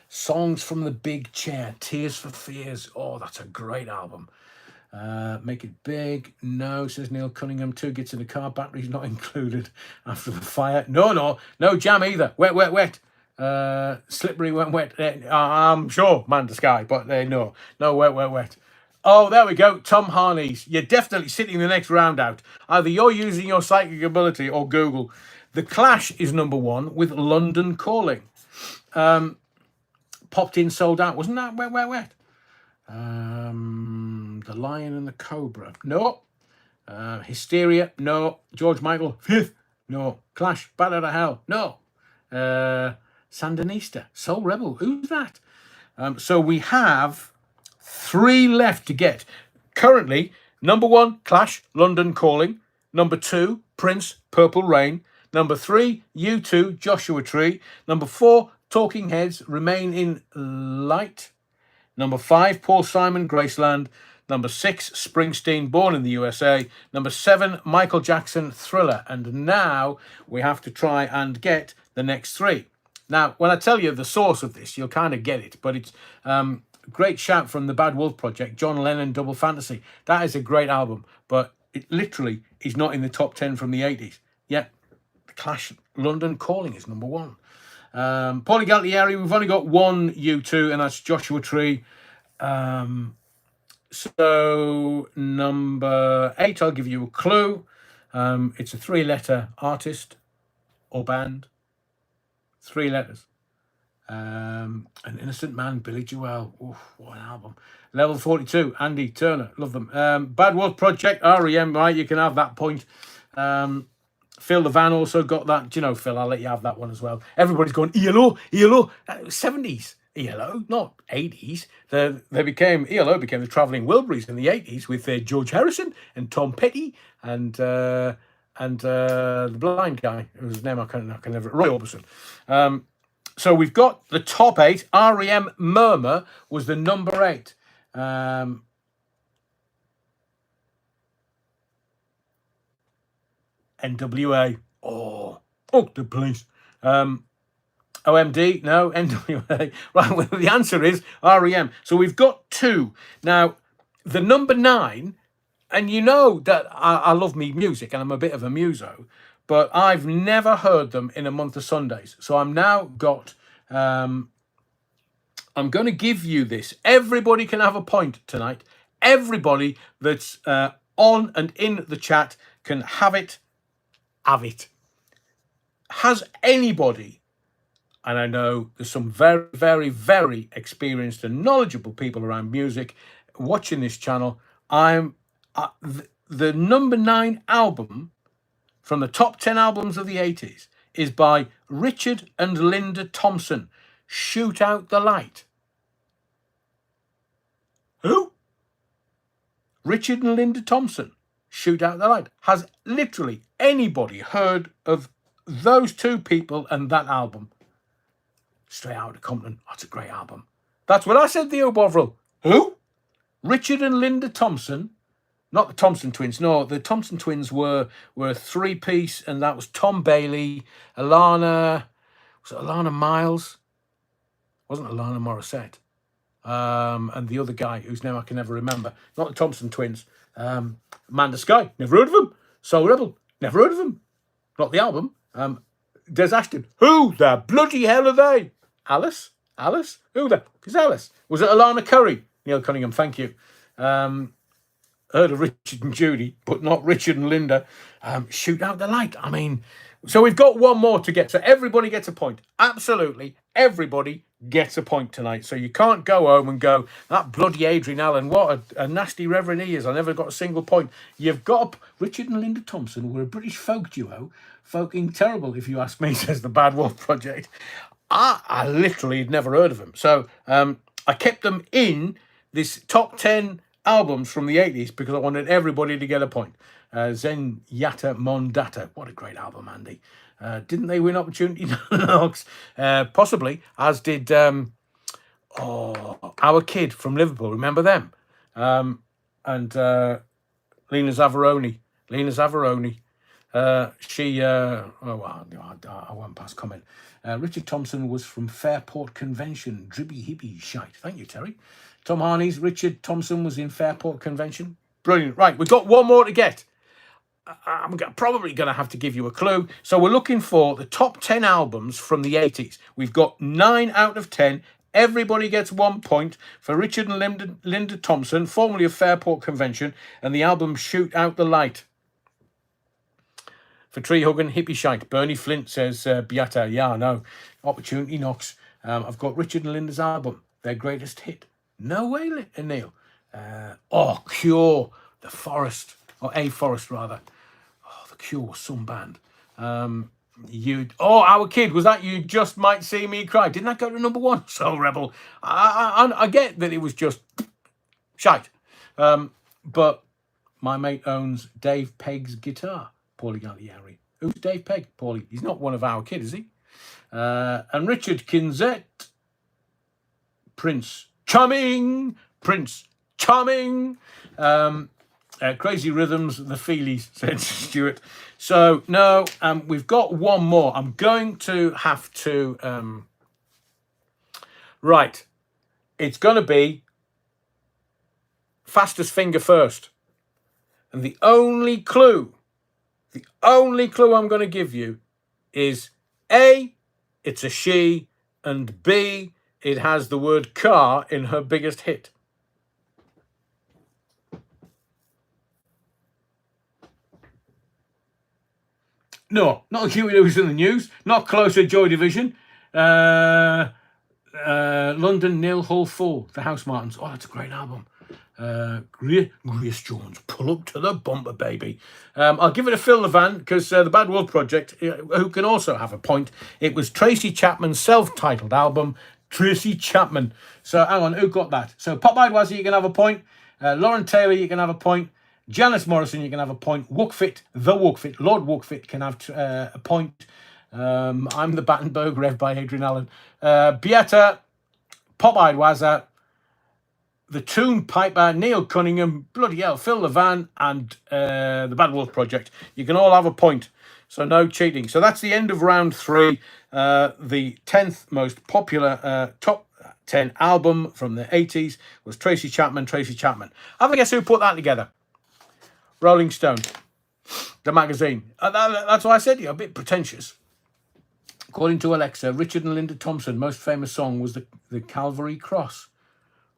Songs from the Big Chair, Tears for Fears. Oh, that's a great album. Make It Big. No, says Neil Cunningham. Two Gets in the Car, Batteries not included. After the Fire. No Jam either. Wet. Slippery when wet. I'm sure Man to Sky, but no, wet. Oh, there we go. Tom Harney's. You're definitely sitting the next round out. Either you're using your psychic ability or Google. The Clash is number one with London Calling. Popped in, sold out. Wasn't that wet? The Lion and the Cobra. No. Hysteria. No. George Michael. Fifth. No. Clash. Bat Out of Hell. No. Sandinista. Soul Rebel. Who's that? So we have 3 left to get. Currently, number 1, Clash, London Calling. Number 2, Prince, Purple Rain. Number 3, U2, Joshua Tree. Number 4, Talking Heads, Remain in Light. Number 5, Paul Simon, Graceland. Number 6, Springsteen, Born in the USA. Number 7, Michael Jackson, Thriller. And now we have to try and get the next 3. Now, when I tell you the source of this, you'll kind of get it. But it's great shout from the Bad Wolf Project, John Lennon, Double Fantasy. That is a great album, but it literally is not in the top 10 from the 80s. Yet, The Clash, London Calling is number 1. Paulie Galtieri, we've only got 1 U2, and that's Joshua Tree. So, number 8, I'll give you a clue. It's a 3-letter artist or band. 3 letters. An Innocent Man, Billy Joel. Oof, what an album. Level 42, Andy Turner. Love them. Bad Wolf Project, REM, right? You can have that point. Phil the Van also got that. Do you know, Phil, I'll let you have that one as well. Everybody's going, ELO. 70s. ELO, not 80s. ELO became the Travelling Wilburys in the 80s with George Harrison and Tom Petty and the blind guy, whose name I can never, Roy Orbison. So we've got the top 8. REM Murmur was the number 8. NWA. Oh, the police. OMD, no. NWA. Right, well, the answer is REM. So we've got 2. Now, the number 9, and you know that I love me music and I'm a bit of a muso, but I've never heard them in a month of Sundays. So I'm now got, I'm going to give you this. Everybody can have a point tonight. Everybody that's on and in the chat can have it. Has anybody, and I know there's some very, very, very experienced and knowledgeable people around music watching this channel, the number 9 album from the top 10 albums of the 80s is by Richard and Linda Thompson. Shoot Out the Light. Who? Richard and Linda Thompson. Shoot Out the Light. Has literally anybody heard of those 2 people and that album? Straight Out of Compton. That's a great album. That's what I said, Theo Bovril. Who? Richard and Linda Thompson. Not the Thompson twins. No, the Thompson twins were a 3-piece, and that was Tom Bailey, Alana. Was it Alana Miles? Wasn't Alana Morissette? And the other guy whose name I can never remember. Not the Thompson twins. Man to Sky. Never heard of him. Soul Rebel. Never heard of him. Not the album. Des Ashton. Who the bloody hell are they? Alice? Who the fuck is Alice? Was it Alana Curry? Neil Cunningham, thank you. Heard of Richard and Judy, but not Richard and Linda. Shoot Out the Light. I mean, so we've got 1 more to get. So everybody gets a point. Absolutely everybody gets a point tonight. So you can't go home and go, that bloody Adrian Allen, what a nasty reverend he is. I never got a single point. You've got Richard and Linda Thompson were a British folk duo. Folking terrible, if you ask me, says the Bad Wolf Project. I literally had never heard of them. So I kept them in this top 10 albums from the 80s because I wanted everybody to get a point. Zen Yata Mondata. What a great album, Andy. Didn't they win Opportunity Knocks? Possibly, as did Our Kid from Liverpool. Remember them? And Lena Zavaroni. I won't pass comment. Richard Thompson was from Fairport Convention. Dribby hippie shite. Thank you, Terry. Tom Harney's Richard Thompson was in Fairport Convention. Brilliant. Right, we've got 1 more to get. I'm probably going to have to give you a clue. So we're looking for the top 10 albums from the 80s. We've got 9 out of 10. Everybody gets 1 point for Richard and Linda Thompson, formerly of Fairport Convention, and the album Shoot Out the Light. For Tree Hugging Hippie Shite, Bernie Flint says, Beata, yeah, I know. Opportunity knocks. I've got Richard and Linda's album, their greatest hit. No way, Neil. Cure, The Forest, or A Forest rather. Oh, The Cure was some band. Our Kid, was that You Just Might See Me Cry? Didn't that go to number 1? So Rebel. I get that it was just shite. But my mate owns Dave Pegg's guitar. Paulie Galliari. Who's Dave Pegg? Paulie. He's not one of Our Kid, is he? And Richard Kinzet. Prince Charming. Crazy Rhythms, The Feelies, said Stuart. So, no, we've got one more. I'm going to have to... right. It's going to be Fastest Finger First. And the only clue I'm going to give you is A, it's a she, and B, it has the word car in her biggest hit. No, not a Huey Lewis in the News. Not Closer, Joy Division. London, Nil Hull Full, The House Martins. Oh, that's a great album. Grace Jones, Pull Up to the Bumper, baby. I'll give it a Phil Levan because the Bad Wolf Project, who can also have a point. It was Tracy Chapman's self-titled album, Tracy Chapman. So hang on, who got that? So Pop-Eyed Wazzy, you can have a point. Lauren Taylor, you can have a point. Janice Morrison, you can have a point. Wookfit, Lord Wookfit can have a point. I'm the Battenberg, read by Adrian Allen. Beata, Pop-Eyed Wazza, the Toon Piper, Neil Cunningham, bloody hell, Phil Levan, and the Bad Wolf Project. You can all have a point. So no cheating. So that's the end of round 3. The 10th most popular top 10 album from the 80s was Tracy Chapman. Have a guess who put that together? Rolling Stone, the magazine. That's why I said you're a bit pretentious. According to Alexa, Richard and Linda Thompson, most famous song was the Calvary Cross.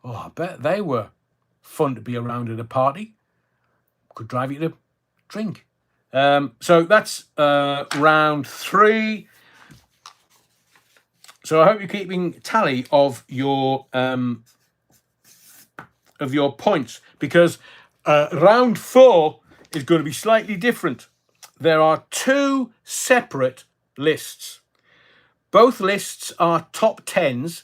Oh, I bet they were fun to be around at a party. Could drive you to drink. So that's round 3. So I hope you're keeping tally of your points, because round 4 is going to be slightly different. There are 2 separate lists. Both lists are top 10s,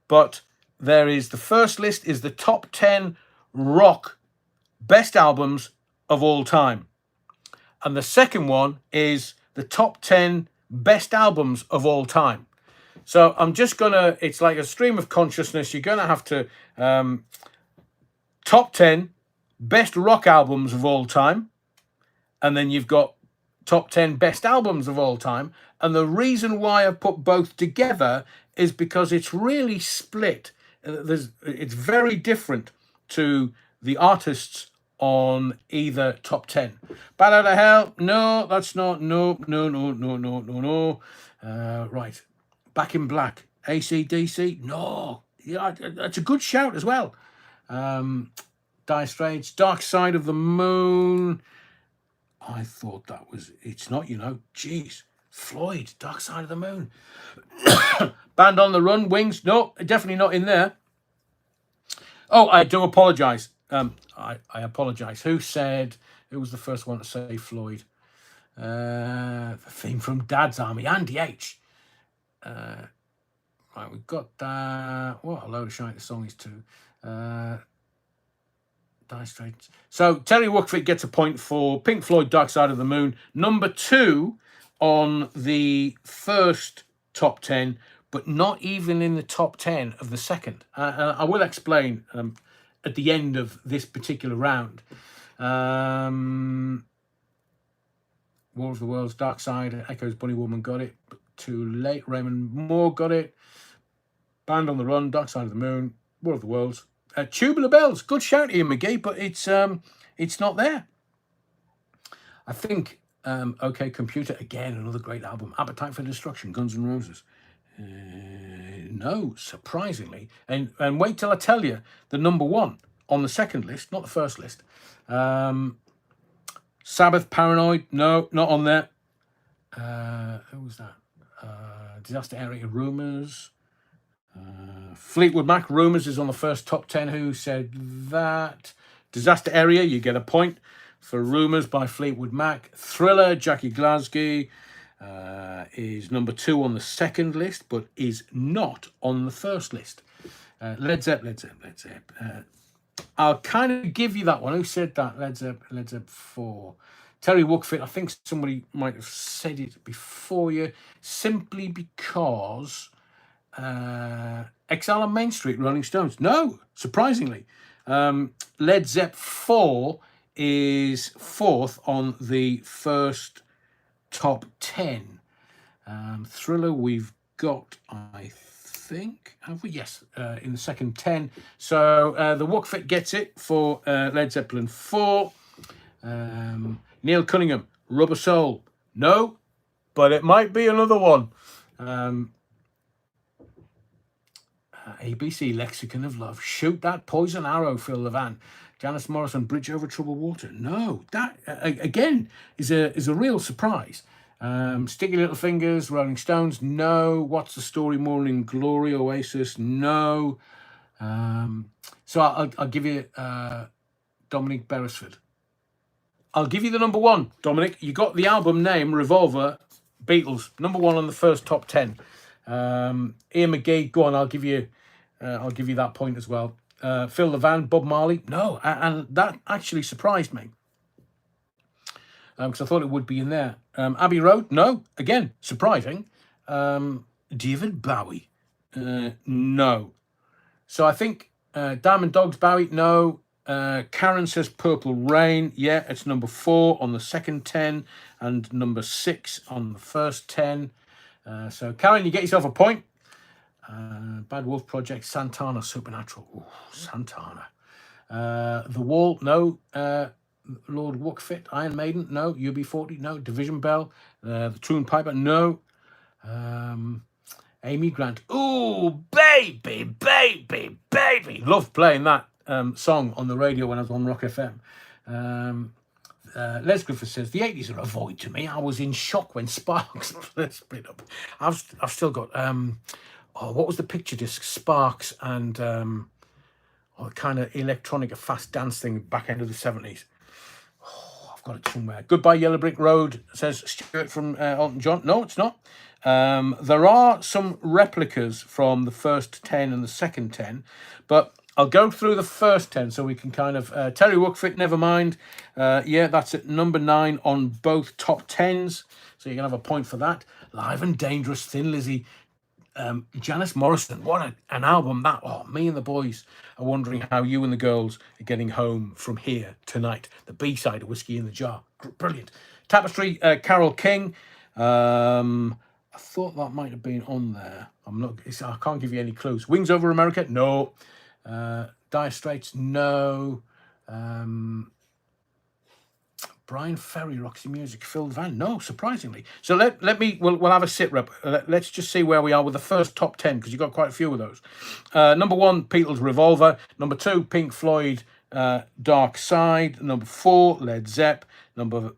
but there is the first list is the top 10 rock best albums of all time. And the second one is the top 10 best albums of all time. So I'm just going to, it's like a stream of consciousness. You're going to have to top 10 best rock albums of all time. And then you've got top 10 best albums of all time. And the reason why I put both together is because it's really split. It's very different to the artists on either top 10. Bad Out of Hell, no, that's not, no. Right, Back in Black, AC/DC, no. Yeah, that's a good shout as well. Dire Straits, Dark Side of the Moon. I thought that was, it's not, Jeez. Floyd, Dark Side of the Moon. Band on the Run, Wings. No, definitely not in there. Oh, I do apologise. I apologise. Who was the first one to say Floyd? The theme from Dad's Army, Andy H. Right, we've got that. What a load of shite the song is too. Dire Straits. So Terry Wookfit gets a point for Pink Floyd, Dark Side of the Moon. Number 2 on the first top 10, but not even in the top 10 of the second. I will explain at the end of this particular round. War of the Worlds, Dark Side, Echoes, Bunny Woman got it, but too late. Raymond Moore got it. Band on the Run, Dark Side of the Moon, War of the Worlds. Tubular Bells, good shout, Ian McGee, but it's not there. I think OK Computer, again, another great album. Appetite for Destruction, Guns N' Roses. No, surprisingly. And wait till I tell you the number one on the second list, not the first list. Sabbath, Paranoid, no, not on there. Who was that? Disaster Area, Rumours. Fleetwood Mac, Rumours is on the first top 10. Who said that? Disaster Area, you get a point for Rumours by Fleetwood Mac. Thriller, Jackie Glasgow, is number 2 on the second list, but is not on the first list. Led Zepp. I'll kind of give you that one. Who said that? Led Zepp 4. Terry Wookfit, I think somebody might have said it before you, simply because Exile on Main Street, Rolling Stones. No, surprisingly. Led Zepp 4 is 4th on the first top 10. Thriller we've got, I think, have we? Yes, in the second 10. So the Wookfit gets it for Led Zeppelin 4. Neil Cunningham, Rubber Soul. No, but it might be another one. ABC, Lexicon of Love. Shoot That Poison Arrow, Phil Levan. Janice Morrison, Bridge Over Troubled Water. No, that, again, is a real surprise. Sticky Little Fingers, Rolling Stones. No. What's the Story, Morning Glory, Oasis. No. So I'll give you Dominic Beresford. I'll give you the number one, Dominic. You got the album name, Revolver, Beatles. Number 1 on the first top 10. Ian McGee, go on, I'll give you that point as well. Phil Levan, Bob Marley. No, and that actually surprised me. Because I thought it would be in there. Abbey Road, no. Again, surprising. David Bowie, no. So I think Diamond Dogs, Bowie, no. Karen says Purple Rain. Yeah, it's number 4 on the second 10 and number 6 on the first 10. So Karen, you get yourself a point. Bad Wolf Project, Santana, Supernatural. Ooh, Santana. The Wall, no. Lord Wookfit, Iron Maiden, no. UB40, no. Division Bell, the Troon Piper, no. Amy Grant. Ooh, baby. Loved playing that song on the radio when I was on Rock FM. Les Griffith says the 80s are a void to me. I was in shock when Sparks split up. I've still got what was the picture disc? Sparks and kind of electronic fast dance thing back end of the 70s. I've got it somewhere. Goodbye Yellow Brick Road, says Stuart from Elton John. No, it's not. There are some replicas from the first 10 and the second 10, but I'll go through the first 10 so we can kind of... Terry Wookfit, never mind. Yeah, that's at number 9 on both top 10s, so you can have a point for that. Live and Dangerous, Thin Lizzy. Janice Morrison, what an album that. Oh, me and the boys are wondering how you and the girls are getting home from here tonight. The B-side of Whiskey in the Jar. Brilliant. Tapestry, Carole King. I thought that might have been on there. I can't give you any clues. Wings Over America? No. Dire Straits? No. Brian Ferry, Roxy Music, Phil Van. No, surprisingly. So we'll have a sit rep. Let's just see where we are with the first top 10, because you've got quite a few of those. Number 1, Beatles, Revolver. Number 2, Pink Floyd, Dark Side. Number 4, Led Zepp. Number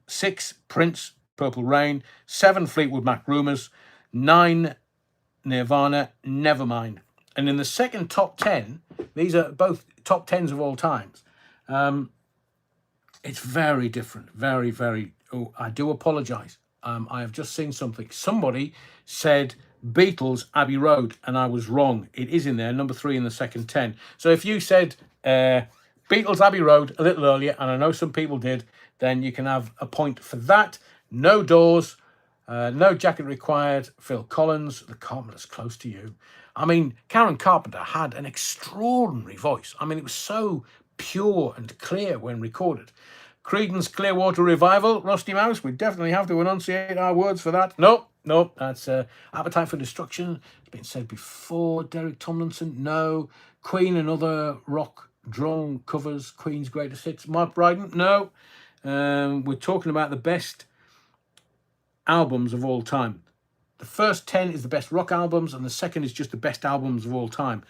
6, Prince, Purple Rain. 7, Fleetwood Mac, Rumours. 9, Nirvana, Nevermind. And in the second top 10, these are both top 10s of all times. It's very different. Very, very... Oh, I do apologise. I have just seen something. Somebody said Beatles, Abbey Road, and I was wrong. It is in there, number 3 in the second 10. So if you said Beatles, Abbey Road a little earlier, and I know some people did, then you can have a point for that. No Doors, No Jacket Required, Phil Collins, The Carpenter's Close to You. I mean, Karen Carpenter had an extraordinary voice. I mean, it was so pure and clear when recorded. Creedence Clearwater Revival, Rusty Mouse. We definitely have to enunciate our words for that. No, that's Appetite for Destruction. It's been said before. Derek Tomlinson, no. Queen and other rock drone covers, Queen's greatest hits. Mark Brydon, no. We're talking about the best albums of all time. The first 10 is the best rock albums, and the second is just the best albums of all time.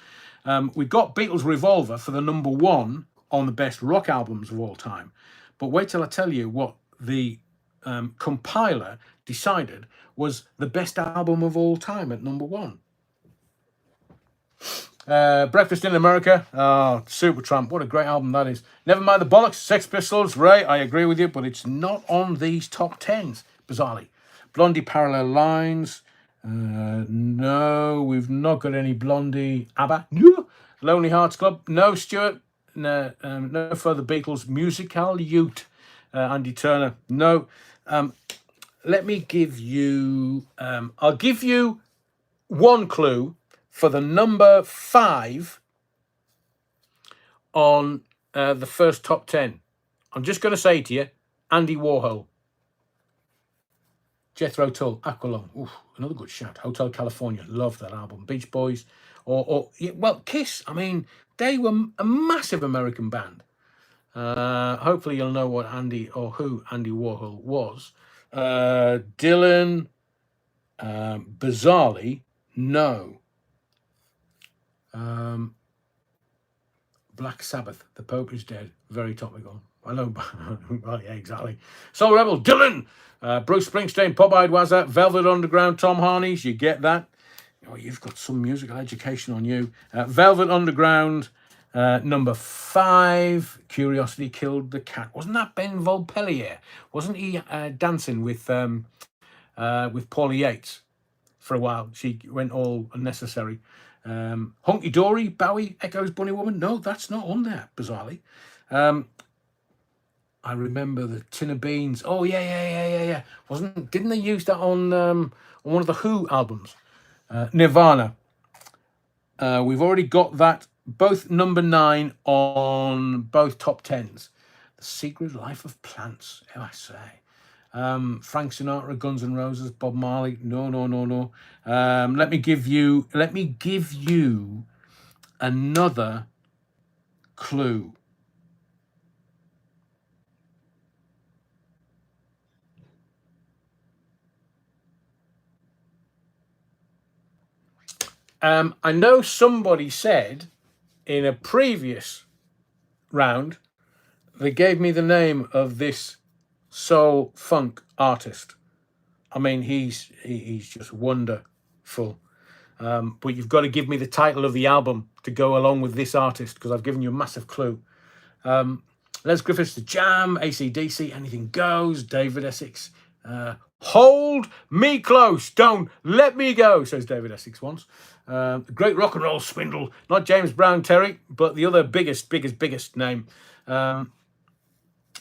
We got Beatles Revolver for the number 1 on the best rock albums of all time. But wait till I tell you what the compiler decided was the best album of all time at number 1. Breakfast in America. Oh, Supertramp. What a great album that is. Never mind the bollocks. Sex Pistols. Ray, I agree with you, but it's not on these top 10s, bizarrely. Blondie, Parallel Lines. No, we've not got any Blondie. ABBA. No. Lonely Hearts Club. No, Stuart. No, no further Beatles. Musical Youth. Andy Turner. No. Let me give you... I'll give you one clue for the number 5 on the first top 10. I'm just going to say to you, Andy Warhol. Jethro Tull, Aqualung. Oof, another good shout. Hotel California. Love that album. Beach Boys. Well, Kiss. I mean, they were a massive American band. Hopefully you'll know what who Andy Warhol was. Dylan. Bizarrely, no. Black Sabbath, The Pope is Dead. Very topical. I know. Well, yeah, exactly. Soul Rebel, Dylan. Bruce Springsteen, Pop-Eyed Wazza, Velvet Underground, Tom Harney's. You get that? Oh, you've got some musical education on you. Velvet Underground, number 5. Curiosity Killed the Cat. Wasn't that Ben Volpellier? Wasn't he dancing with Paula Yates for a while? She went all unnecessary. Hunky Dory, Bowie, Echoes, Bunny Woman. No, that's not on there, bizarrely. I remember the Tin of Beans. Oh yeah. Didn't they use that on one of the Who albums? Nirvana. We've already got that. Both number 9 on both top 10s. The Secret Life of Plants. I say. Frank Sinatra, Guns N' Roses, Bob Marley. No. Let me give you another clue. I know somebody said in a previous round, they gave me the name of this soul funk artist. I mean, he's just wonderful. But you've got to give me the title of the album to go along with this artist, because I've given you a massive clue. Les Griffiths, The Jam, AC/DC, Anything Goes, David Essex. Hold me close, don't let me go, says David Essex once. Great rock and roll swindle. Not James Brown Terry, but the other biggest name.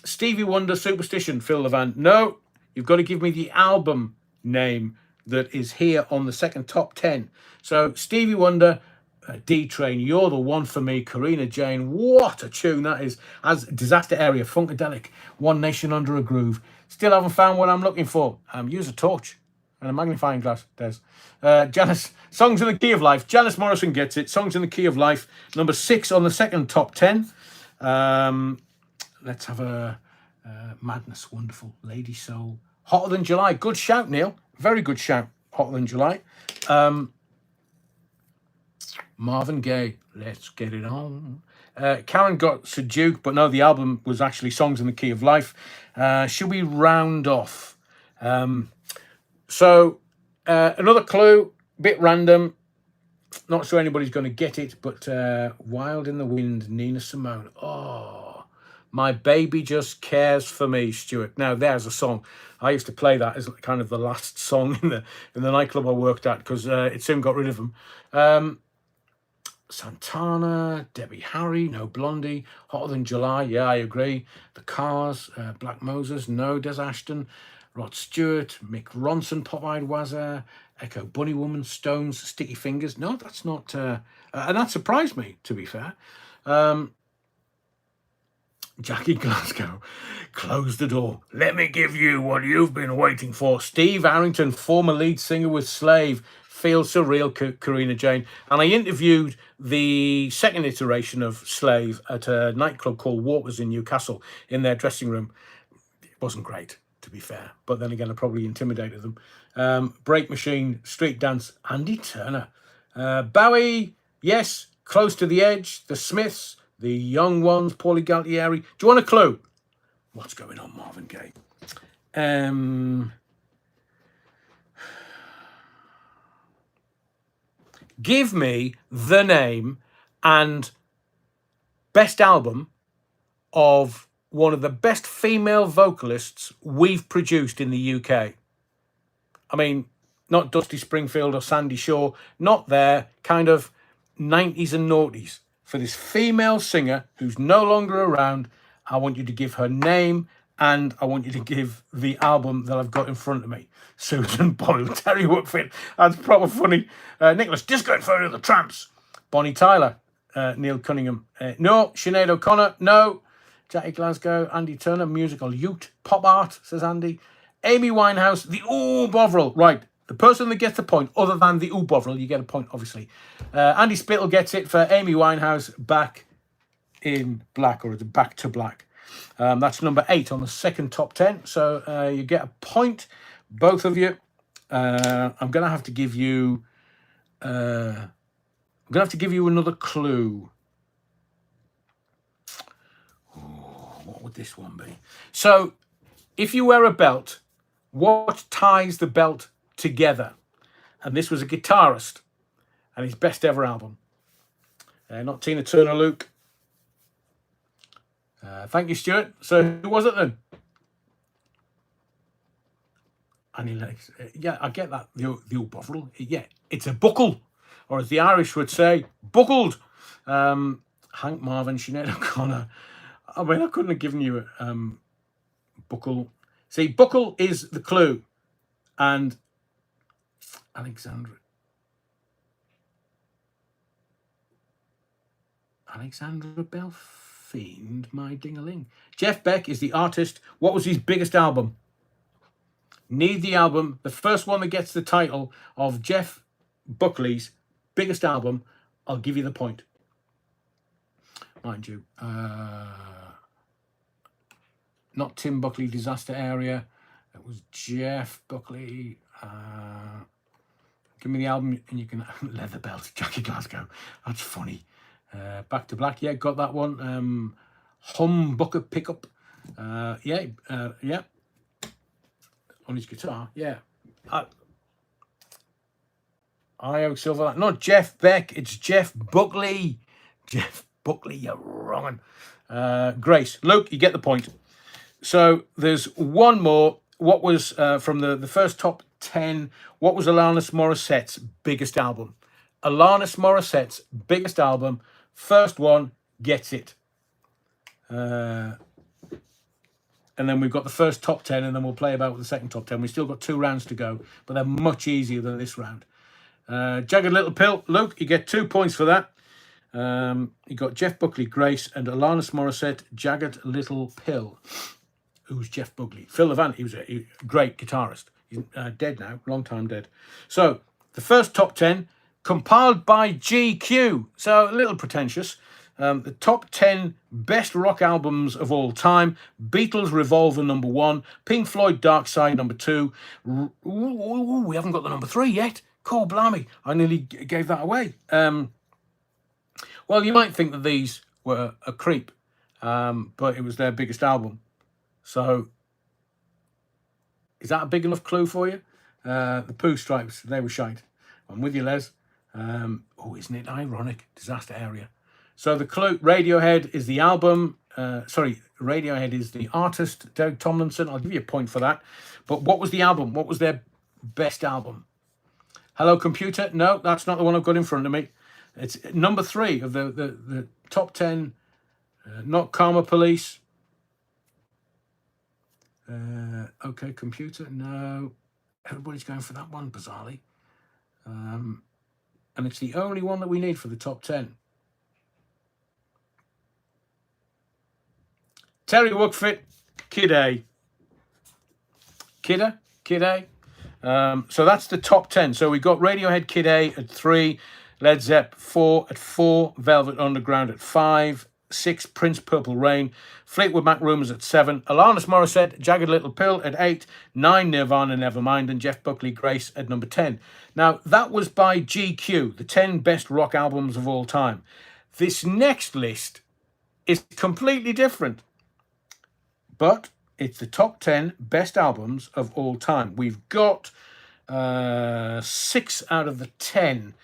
Stevie Wonder, Superstition, Phil Levant. No, you've got to give me the album name that is here on the second top 10. So Stevie Wonder, D-Train, You're the One for Me, Karina Jane. What a tune that is. As Disaster Area, Funkadelic, One Nation Under a Groove. Still haven't found what I'm looking for. Use a torch and a magnifying glass, Des. Janice, Songs in the Key of Life. Janice Morrison gets it. Songs in the Key of Life. Number 6 on the second top 10. Let's have a Madness, wonderful. Lady Soul. Hotter Than July. Good shout, Neil. Very good shout. Hotter Than July. Marvin Gaye, Let's Get It On. Karen got Sir Duke, but no, the album was actually Songs in the Key of Life. Should we round off? So another clue, bit random. Not sure anybody's going to get it, but Wild in the Wind, Nina Simone. Oh, My Baby Just Cares for Me, Stuart. Now, there's a song. I used to play that as kind of the last song in the nightclub I worked at, because it soon got rid of them. Santana, Debbie Harry, no. Blondie, Hotter Than July, yeah, I agree. The Cars, Black Moses, no. Des Ashton, Rod Stewart, Mick Ronson, Pop-Eyed Wazza, Echo, Bunny Woman, Stones, Sticky Fingers. No, that's not... and that surprised me, to be fair. Jackie Glasgow, Close the Door. Let me give you what you've been waiting for. Steve Arrington, former lead singer with Slave, Feel Surreal, Karina Jane. And I interviewed the second iteration of Slave at a nightclub called Walkers in Newcastle in their dressing room. Wasn't great, to be fair. But then again, I probably intimidated them. Break Machine, Street Dance, Andy Turner. Bowie, yes, Close to the Edge, The Smiths, The Young Ones, Paulie Galtieri. Do you want a clue? What's going on, Marvin Gaye? Give me the name and best album of one of the best female vocalists we've produced in the UK. I mean, not Dusty Springfield or Sandy Shaw, not there, kind of 90s and noughties. For this female singer who's no longer around, I want you to give her name and I want you to give the album that I've got in front of me. Susan Boyle, Terry Woodford, that's proper funny. Nicholas Disco Inferno, The Tramps. Bonnie Tyler, Neil Cunningham. No, Sinead O'Connor, no. Jackie Glasgow, Andy Turner, Musical Ute. Pop Art, says Andy. Amy Winehouse, The Ooh Bovril. Right, the person that gets the point, other than the Ooh Bovril, you get a point, obviously. Andy Spittle gets it for Amy Winehouse, Back in Black, or Back to Black. That's number 8 on the second top 10. So you get a point, both of you. I'm gonna have to give you. Another clue. Ooh, what would this one be? So, if you wear a belt, what ties the belt together? And this was a guitarist, and his best ever album. Not Tina Turner, Luke. Thank you, Stuart. So who was it then? Annie Lennox. Yeah, I get that. The old Bovril. Yeah, it's a buckle, or as the Irish would say, buckled. Hank Marvin, Sinead O'Connor. I mean, I couldn't have given you a buckle. See, buckle is the clue, and Alexandra Belfiend, My Ding-a-Ling. Jeff Beck is the artist. What was his biggest album? Need the album. The first one that gets the title of Jeff Buckley's biggest album, I'll give you the point. Mind you, not Tim Buckley, Disaster Area. It was Jeff Buckley. Give me the album and you can... Leather Belt, Jackie Glasgow. That's funny. Back to Black, yeah, got that one. Humbucker Pickup, yeah. On his guitar, yeah. I.O. Silver, not Jeff Beck, it's Jeff Buckley. Jeff Buckley, you're wrong. Grace, Luke, you get the point. So there's one more. What was from the first top 10? What was Alanis Morissette's biggest album? Alanis Morissette's biggest album. First one gets it. And then we've got the first top 10, and then we'll play about with the second top 10. We've still got 2 rounds to go, but they're much easier than this round. Jagged Little Pill. Luke, you get 2 points for that. You got Jeff Buckley, Grace, and Alanis Morissette, Jagged Little Pill. Who's Jeff Buckley? Phil Levant, he was a great guitarist. He's dead now, long time dead. So, the first top 10, compiled by GQ. So, a little pretentious. The top 10 best rock albums of all time. Beatles Revolver, number 1. Pink Floyd Dark Side, number 2. We haven't got the number 3 yet. Cool, blimey. I nearly gave that away. Well, you might think that these were a creep, but it was their biggest album. So, is that a big enough clue for you? The Pooh Stripes, they were shite. I'm with you, Les. Isn't it ironic? Disaster Area. So the clue, Radiohead is the album. Radiohead is the artist, Doug Tomlinson. I'll give you a point for that. But what was the album? What was their best album? Hello, Computer? No, that's not the one I've got in front of me. It's number 3 of the top 10. Not Karma Police. Okay, Computer? No. Everybody's going for that one, bizarrely. And it's the only one that we need for the top 10. Terry Wookfit, Kid A. Kid A. So that's the top 10. So we got Radiohead, Kid A at 3, Led Zepp 4 at 4, Velvet Underground at 5, 6, Prince, Purple Rain. Fleetwood Mac, Rumours at 7. Alanis Morissette, Jagged Little Pill at 8. 9, Nirvana, Nevermind. And Jeff Buckley, Grace at number 10. Now, that was by GQ, the 10 best rock albums of all time. This next list is completely different, but it's the top 10 best albums of all time. We've got 6 out of the 10.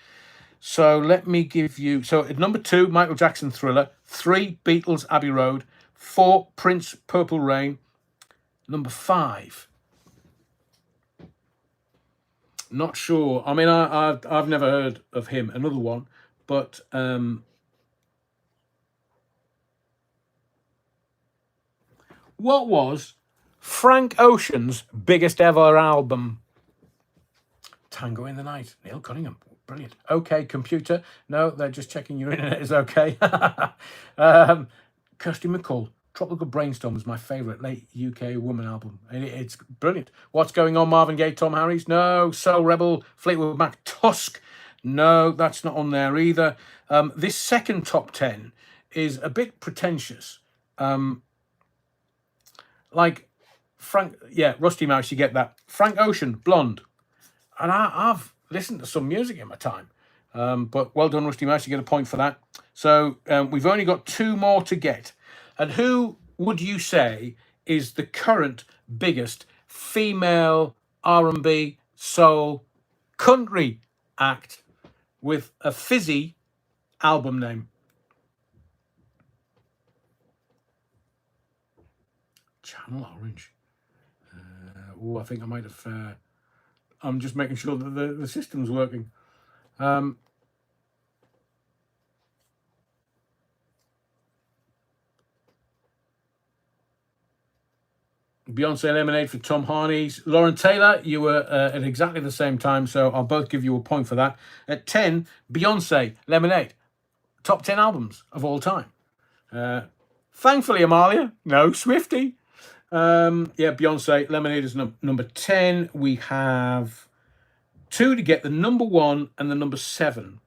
So let me give you... So at number 2, Michael Jackson, Thriller. 3, Beatles, Abbey Road. 4, Prince, Purple Rain. Number 5. Not sure. I mean, I've never heard of him. Another one. But... what was Frank Ocean's biggest ever album? Tango in the Night. Neil Cunningham. Brilliant. Okay, computer. No, they're just checking your internet is okay. Kirsty MacColl. Tropical Brainstorm was my favourite late UK woman album. It's brilliant. What's Going On, Marvin Gaye, Tom Harris? No. Soul Rebel, Fleetwood Mac, Tusk. No, that's not on there either. This second top 10 is a bit pretentious. Like Frank, yeah, Rusty Mouse, you get that. Frank Ocean, Blonde. And I've listened to some music in my time. But well done, Rusty Mouse, you get a point for that. So we've only got 2 more to get. And who would you say is the current biggest female R&B, soul, country act with a fizzy album name? Channel Orange. I think I might have... I'm just making sure that the system's working. Beyonce, Lemonade for Tom Harney's. Lauren Taylor, you were at exactly the same time, so I'll both give you a point for that. At 10, Beyonce, Lemonade. Top 10 albums of all time. Thankfully, Amalia, no Swiftie. Yeah, Beyonce, Lemonade is number 10. We have 2 to get, the number 1 and the number 7.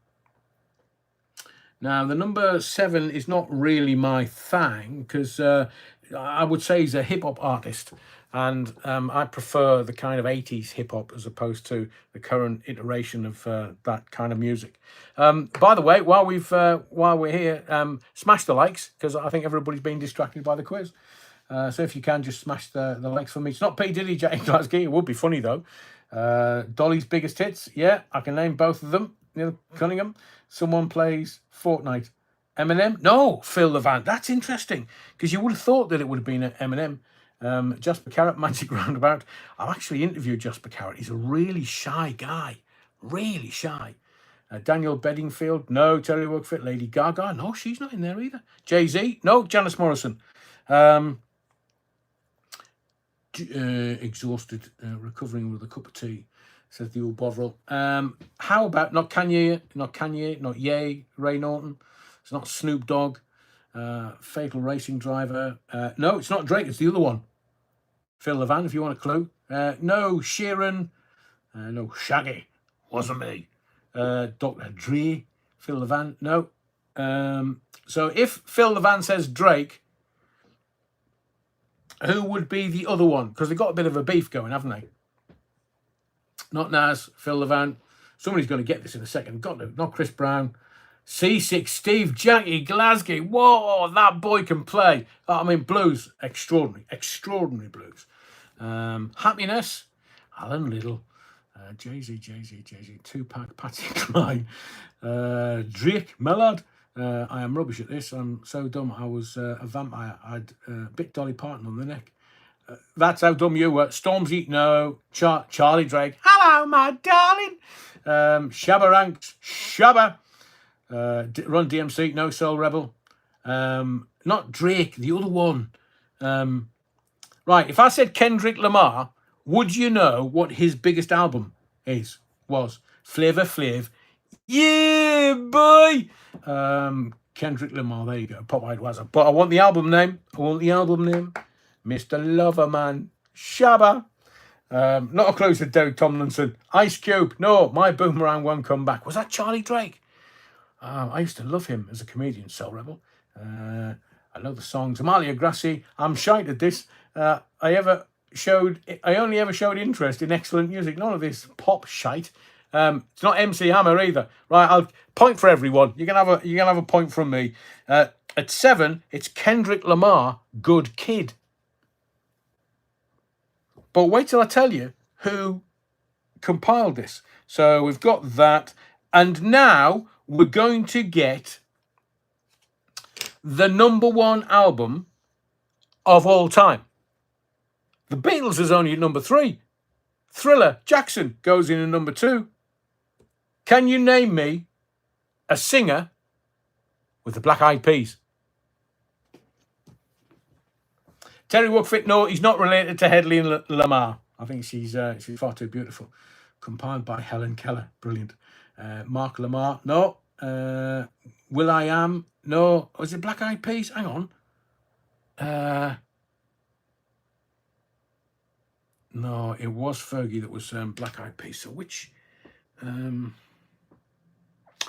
Now, the number 7 is not really my thing, because I would say he's a hip-hop artist, and I prefer the kind of 80s hip-hop as opposed to the current iteration of that kind of music. By the way, while we're here, smash the likes, because I think everybody's been distracted by the quiz. So if you can, just smash the likes for me. It's not P. Diddy, Jack Glasgow. It would be funny, though. Dolly's biggest hits. Yeah, I can name both of them. Neil Cunningham. Someone plays Fortnite. Eminem? No, Phil Levant. That's interesting, because you would have thought that it would have been Eminem. Jasper Carrot, Magic Roundabout. I've actually interviewed Jasper Carrot. He's a really shy guy. Really shy. Daniel Bedingfield? No. Terry Workfit. Lady Gaga? No, she's not in there either. Jay-Z? No. Janice Morrison. Exhausted, recovering with a cup of tea, says the old Bovril. How about not Kanye, not Ye, Ray Norton? It's not Snoop Dogg. Fatal Racing Driver. No, it's not Drake, it's the other one. Phil Levant, if you want a clue. No, Sheeran. No, Shaggy. Wasn't me. Dr. Dre. Phil Levant. No. So if Phil Levant says Drake, who would be the other one? Because they've got a bit of a beef going, haven't they? Not Nas, Phil Levant. Somebody's going to get this in a second. Got to. Not Chris Brown. C6, Steve Jackie Glasgow. Whoa, that boy can play. I mean, blues, extraordinary. Extraordinary blues. Happiness, Alan Little. Jay-Z, Tupac, Patsy Cline. Drake, Mellard. I am rubbish at this. I'm so dumb. I was a vampire. I'd bit Dolly Parton on the neck. That's how dumb you were. Stormzy, no. Charlie Drake. Hello, my darling. Shabba Ranks, Shabba. Run DMC, no. Soul Rebel. Not Drake, the other one. Right, if I said Kendrick Lamar, would you know what his biggest album was? Flavor Flav. Yeah, boy. Kendrick Lamar, there you go. Pop Eyed Wazza. But I want the album name. Mr. Loverman. Shabba. Not a clue to Derek Tomlinson. Ice Cube. No, My Boomerang Won't Come Back. Was that Charlie Drake? I used to love him as a comedian, Soul Rebel. I know the songs. Amalia Grassi, I'm shite at this. I only ever showed interest in excellent music. None of this pop shite. It's not MC Hammer either. Right, I'll point for everyone. You can have a point from me. At 7, it's Kendrick Lamar, Good Kid. But wait till I tell you who compiled this. So we've got that, and now we're going to get the #1 album of all time. The Beatles is only at number 3. Thriller, Jackson goes in at number 2. Can you name me a singer with the Black Eyed Peas? Terry Woodfit, no, he's not related to Hedley and Lamar. I think she's far too beautiful. Compiled by Helen Keller, brilliant. Mark Lamar, no. Will I Am, no. Was it Black Eyed Peas? Hang on. No, it was Fergie that was Black Eyed Peas. So which?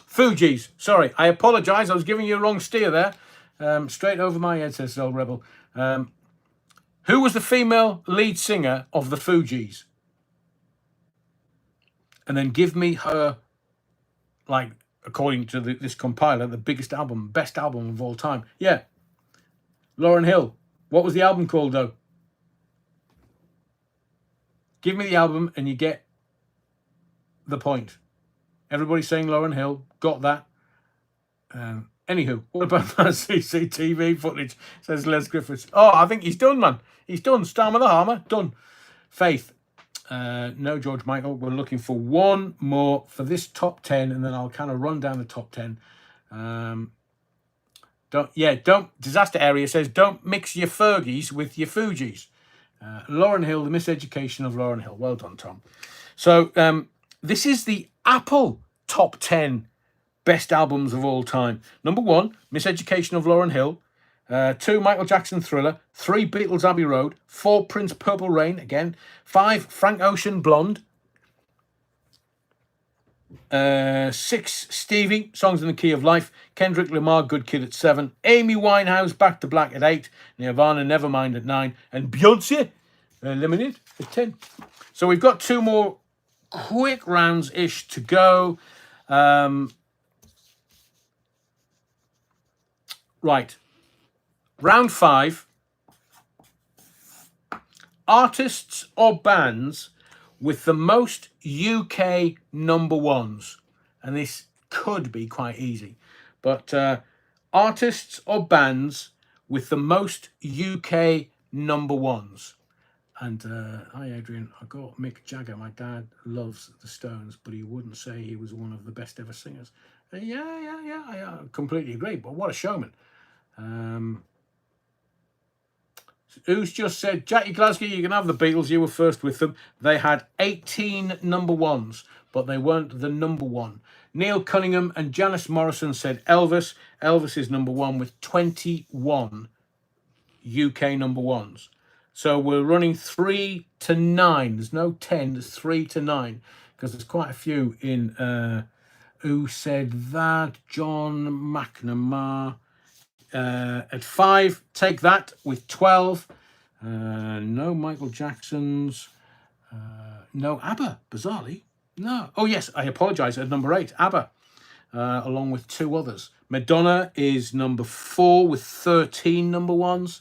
Fugees. Sorry, I apologise. I was giving you a wrong steer there. Straight over my head, says Old Rebel. Who was the female lead singer of the Fugees? And then give me her, like, according to this compiler, the biggest album, best album of all time. Yeah. Lauryn Hill. What was the album called, though? Give me the album and you get the point. Everybody's saying Lauryn Hill. Got that. Anywho, what about that CCTV footage? Says Les Griffiths. Oh, I think he's done, man. He's done. Storm of the Harmer. Done. Faith. No, George Michael. We're looking for one more for this top 10, and then I'll kind of run down the top 10. Don't. Disaster Area says, don't mix your Fergies with your Fugees. Lauryn Hill, the miseducation of Lauryn Hill. Well done, Tom. So this is the Apple top 10 best albums of all time. #1, Miseducation of Lauryn Hill. 2, Michael Jackson, Thriller. 3, Beatles, Abbey Road. 4, Prince, Purple Rain, again. 5, Frank Ocean, Blonde. 6, Stevie, Songs in the Key of Life. Kendrick Lamar, Good Kid at 7. Amy Winehouse, Back to Black at 8. Nirvana, Nevermind at 9. And Beyonce, Lemonade at 10. So we've got 2 more quick rounds-ish to go. Right. Round 5. Artists or bands with the most UK #1s. And this could be quite easy. But artists or bands with the most UK #1s. And hi, Adrian. I got Mick Jagger. My dad loves the Stones, but he wouldn't say he was one of the best ever singers. Yeah. I completely agree. But what a showman. Who's just said, Jackie Glasgow, you can have the Beatles. You were first with them. They had 18 #1s, but they weren't the #1. Neil Cunningham and Janice Morrison said Elvis. Elvis is #1 with 21 UK #1s. So we're running 3 to 9. There's no 10, there's 3 to 9. Because there's quite a few in... who said that? John McNamara. At 5, Take That with 12. No Michael Jackson's. No ABBA, bizarrely. No. Oh, yes, I apologise. At number 8, ABBA, along with 2 others. Madonna is number 4 with 13 #1s.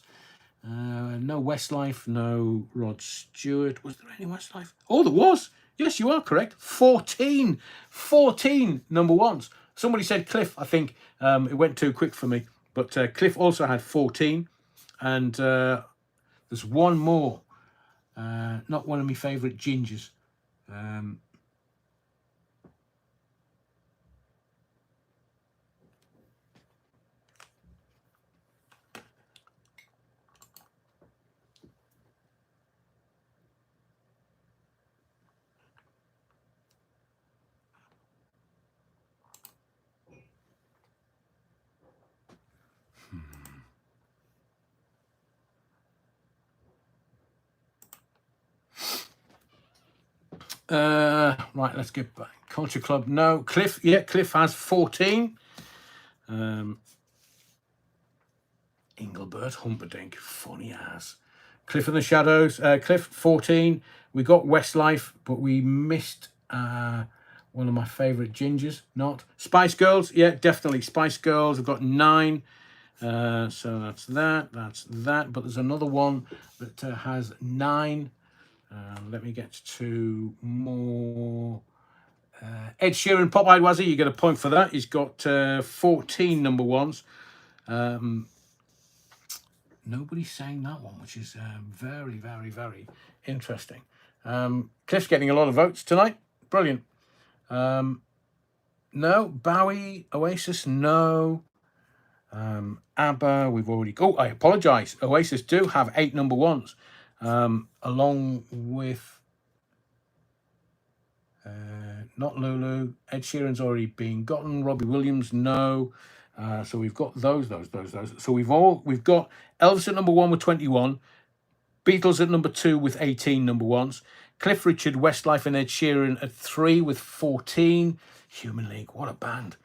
No Westlife, no Rod Stewart. Was there any Westlife? Oh, there was. Yes, you are correct. 14 #1s. Somebody said Cliff, I think. It went too quick for me. But Cliff also had 14. And there's one more. Not one of my favourite gingers. Right, let's get back. Culture Club, no. Cliff, yeah, Cliff has 14. Engelbert Humperdinck, funny as. Cliff in the Shadows, Cliff 14. We got Westlife, but we missed one of my favourite gingers. Not Spice Girls. Yeah, definitely Spice Girls. I've got 9. So that's that. But there's another one that has 9. Let me get to more. Ed Sheeran, Pop-Eyed Wazzy, you get a point for that. He's got 14 number ones. Nobody's saying that one, which is very, very, very interesting. Cliff's getting a lot of votes tonight. Brilliant. No. Bowie, Oasis, no. ABBA, we've already... Oh, I apologise. Oasis do have 8 number ones, along with... not Lulu. Ed Sheeran's already been gotten. Robbie Williams, no. So we've got those. So we've got Elvis at number 1 with 21. Beatles at number 2 with 18 number ones. Cliff Richard, Westlife and Ed Sheeran at 3 with 14. Human League, what a band.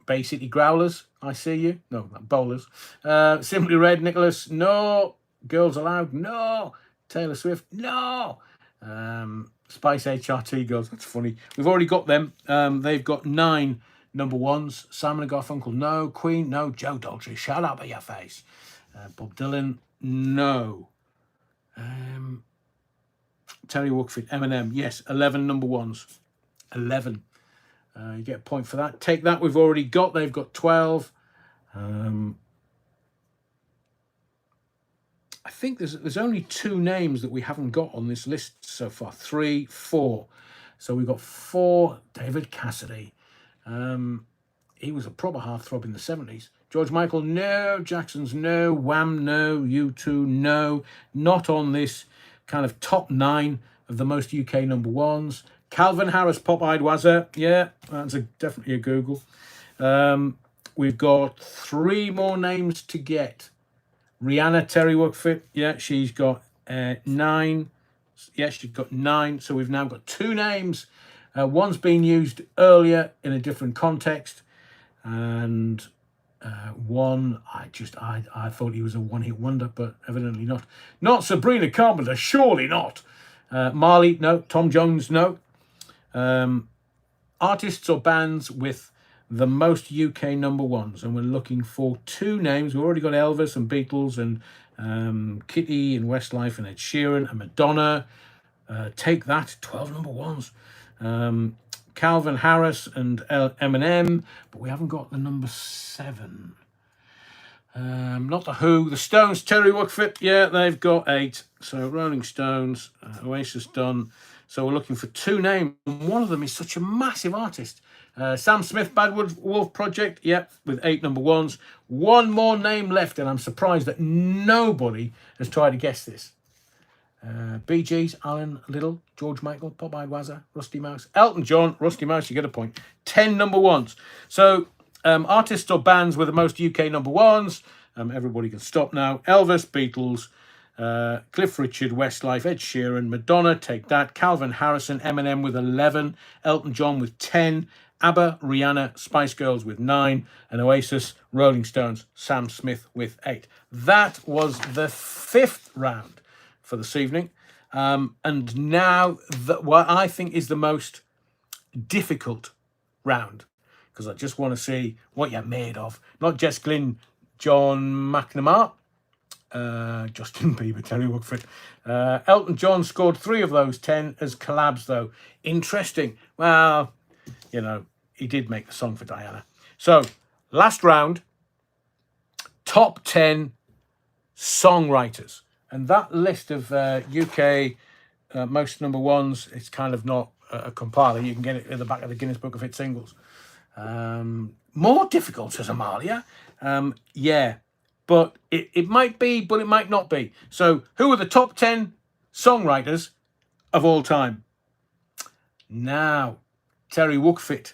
Bay City Growlers, I see you. No, Bowlers. Simply Red, Nicholas, no. Girls Aloud, no. Taylor Swift, no. Spice HRT Girls, that's funny. We've already got them. They've got 9 number ones. Simon and Garfunkel, no. Queen, no. Joe Daltrey, shut up at your face. Bob Dylan, no. Terry Wookford, Eminem, yes, 11 number ones. 11. You get a point for that. Take That, we've already got. They've got 12. I think there's only 2 names that we haven't got on this list so far. 3, 4. So we've got 4. David Cassidy. He was a proper heartthrob in the 70s. George Michael, no. Jackson's, no. Wham, no. U2, no. Not on this kind of top 9 of the most UK number ones. Calvin Harris, Pop-Eyed Wazza. Yeah, that's definitely a Google. We've got 3 more names to get. Rihanna, Terry Wookford. Yeah, she's got 9. Yes, she's got 9. So we've now got 2 names. One's been used earlier in a different context. And one, I thought he was a one-hit wonder, but evidently not. Not Sabrina Carpenter, surely not. Marley, no. Tom Jones, no. Artists or bands with the most UK number ones, and we're looking for 2 names. We've already got Elvis and Beatles and Kitty and Westlife and Ed Sheeran and Madonna. Take That, 12 number ones. Calvin Harris and Eminem, but we haven't got the number 7. Not The Who. The Stones, Terry Wookford, yeah, they've got 8. So Rolling Stones, Oasis done. So we're looking for 2 names. One of them is such a massive artist. Sam Smith, Bad Wolf Project, yep, with 8 number ones. 1 more name left, and I'm surprised that nobody has tried to guess this. Bee Gees, Alan Little, George Michael, Pop-Eyed Wazza, Rusty Mouse, Elton John, Rusty Mouse, you get a point. 10 number ones. So artists or bands with the most UK number ones. Everybody can stop now. Elvis, Beatles, Cliff Richard, Westlife, Ed Sheeran, Madonna, Take That, Calvin Harrison, Eminem with 11, Elton John with 10, ABBA, Rihanna, Spice Girls with 9, and Oasis, Rolling Stones, Sam Smith with 8. That was the 5th round for this evening. And now what I think is the most difficult round, because I just want to see what you're made of. Not Jess Glynn, John McNamara, Justin Bieber, Terry Wookford. Elton John scored 3 of those 10 as collabs, though. Interesting. Well, you know, he did make the song for Diana. So, last round, top 10 songwriters. And that list of UK most number ones, it's kind of not a compiler. You can get it at the back of the Guinness Book of Hit Singles. More difficult, says Amalia. Yeah, but it might be, but it might not be. So who are the top 10 songwriters of all time? Now, Terry Wookford.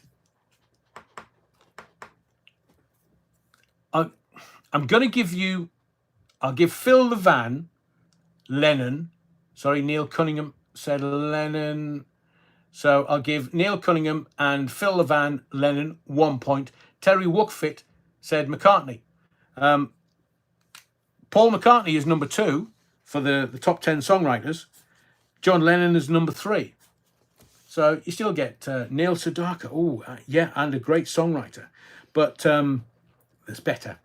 I'm going to give you, I'll give Phil Levan, Lennon. Sorry, Neil Cunningham said Lennon. So I'll give Neil Cunningham and Phil Levan, Lennon, 1 point. Terry Wookford, said McCartney. Paul McCartney is number 2 for the top 10 songwriters. John Lennon is number 3. So you still get Neil Sedaka. Oh, yeah, and a great songwriter. But there's better.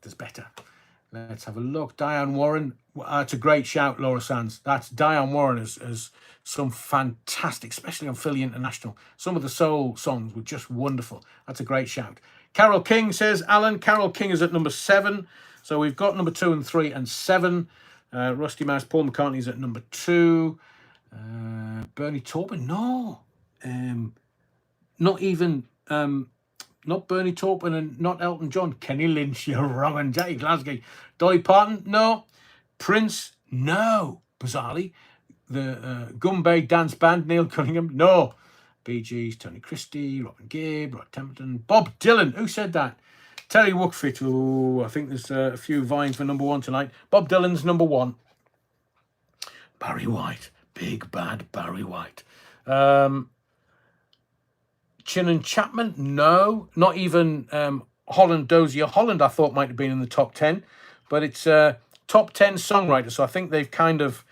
There's better. Let's have a look. Diane Warren. That's a great shout, Laura Sands. That's Diane Warren has some fantastic, especially on Philly International. Some of the soul songs were just wonderful. That's a great shout. Carol King says, Alan, Carol King is at number 7. So we've got number 2 and 3 and 7. Rusty Mouse, Paul McCartney's at number 2. Bernie Taupin, no. Not even... not Bernie Taupin and not Elton John. Kenny Lynch, you're wrong. And Jackie Glasgow. Dolly Parton, no. Prince, no. Bizarrely. The Gumbay Dance Band, Neil Cunningham, no. Bee Gees, Tony Christie, Robin Gibb, Rod Templeton, Bob Dylan. Who said that? Terry Wookfit. Oh, I think there's a few vying for number 1 tonight. Bob Dylan's number 1. Barry White. Big bad Barry White. Chin and Chapman, no. Not even Holland Dozier. Holland, I thought, might have been in the top 10. But it's top 10 songwriters. So I think they've kind of...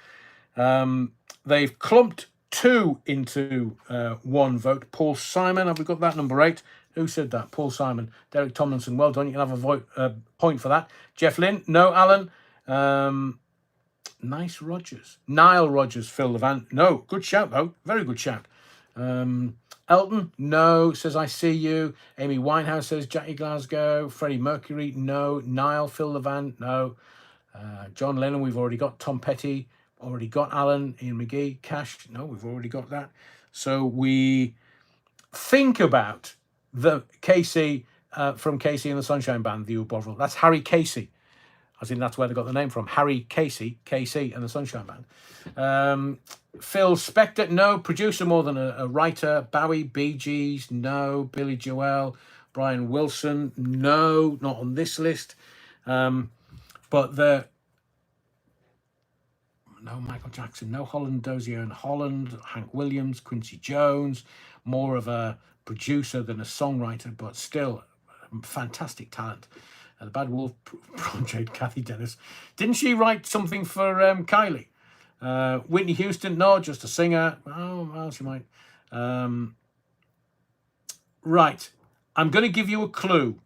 they've clumped 2 into 1 vote. Paul Simon, have we got that? Number 8. Who said that? Paul Simon. Derek Tomlinson, well done. You can have a point for that. Jeff Lynne, no. Alan. Nice Rogers. Nile Rodgers, Phil Levant. No. Good shout, though. Very good shout. Elton, no, says I see you. Amy Winehouse says Jackie Glasgow. Freddie Mercury, no. Niall, Phil Levant, no. John Lennon, we've already got. Tom Petty, already got. Alan, Ian McGee. Cash, no, we've already got that. So we think about the Casey from Casey and the Sunshine Band, the U Bovril. That's Harry Casey. I think that's where they got the name from. Harry Casey, KC and the Sunshine Band. Phil Spector, no. Producer more than a writer. Bowie, Bee Gees, no. Billy Joel, Brian Wilson, no. Not on this list. But no Michael Jackson, no Holland Dozier and Holland, Hank Williams, Quincy Jones, more of a producer than a songwriter, but still fantastic talent. The Bad Wolf Project, Kathy Dennis. Didn't she write something for Kylie? Whitney Houston, no, just a singer. Oh, well, she might. Right. I'm going to give you a clue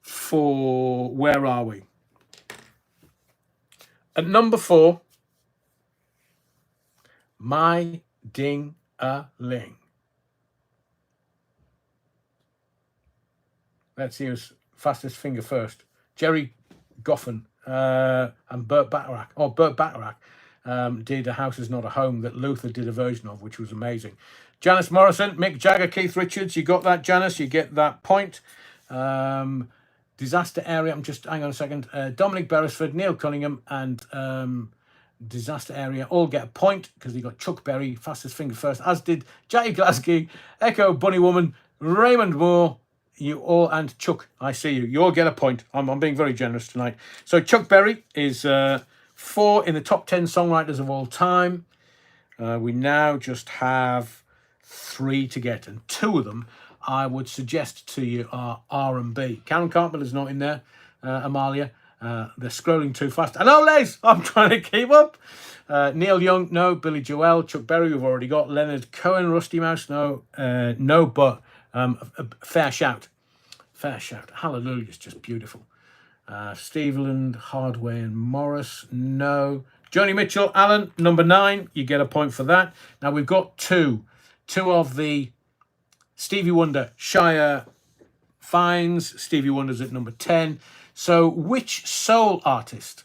for where are we. At number 4, My Ding-a-Ling. Let's see who's fastest finger first. Jerry Goffin and Burt Bacharach. Oh, Burt Bacharach did A House Is Not a Home that Luther did a version of, which was amazing. Janice Morrison, Mick Jagger, Keith Richards. You got that, Janice. You get that point. Disaster Area. Hang on a second. Dominic Beresford, Neil Cunningham, and Disaster Area all get a point because they got Chuck Berry, fastest finger first, as did Jackie Glasgow, Echo, Bunny Woman, Raymond Moore. You all, and Chuck, I see you. You all get a point. I'm being very generous tonight. So Chuck Berry is 4 in the top 10 songwriters of all time. We now just have 3 to get, and 2 of them I would suggest to you are R&B. Karen Carpenter's not in there. Amalia, they're scrolling too fast. I know, Les, I'm trying to keep up. Neil Young, no. Billy Joel, Chuck Berry, we've already got. Leonard Cohen, Rusty Mouse, no. No, but fair shout. Fair shout. Hallelujah is just beautiful. Steveland, Hardway and Morris, no. Joni Mitchell, Alan, number 9. You get a point for that. Now we've got 2 of the Stevie Wonder Shire finds. Stevie Wonder's at number 10. So which soul artist,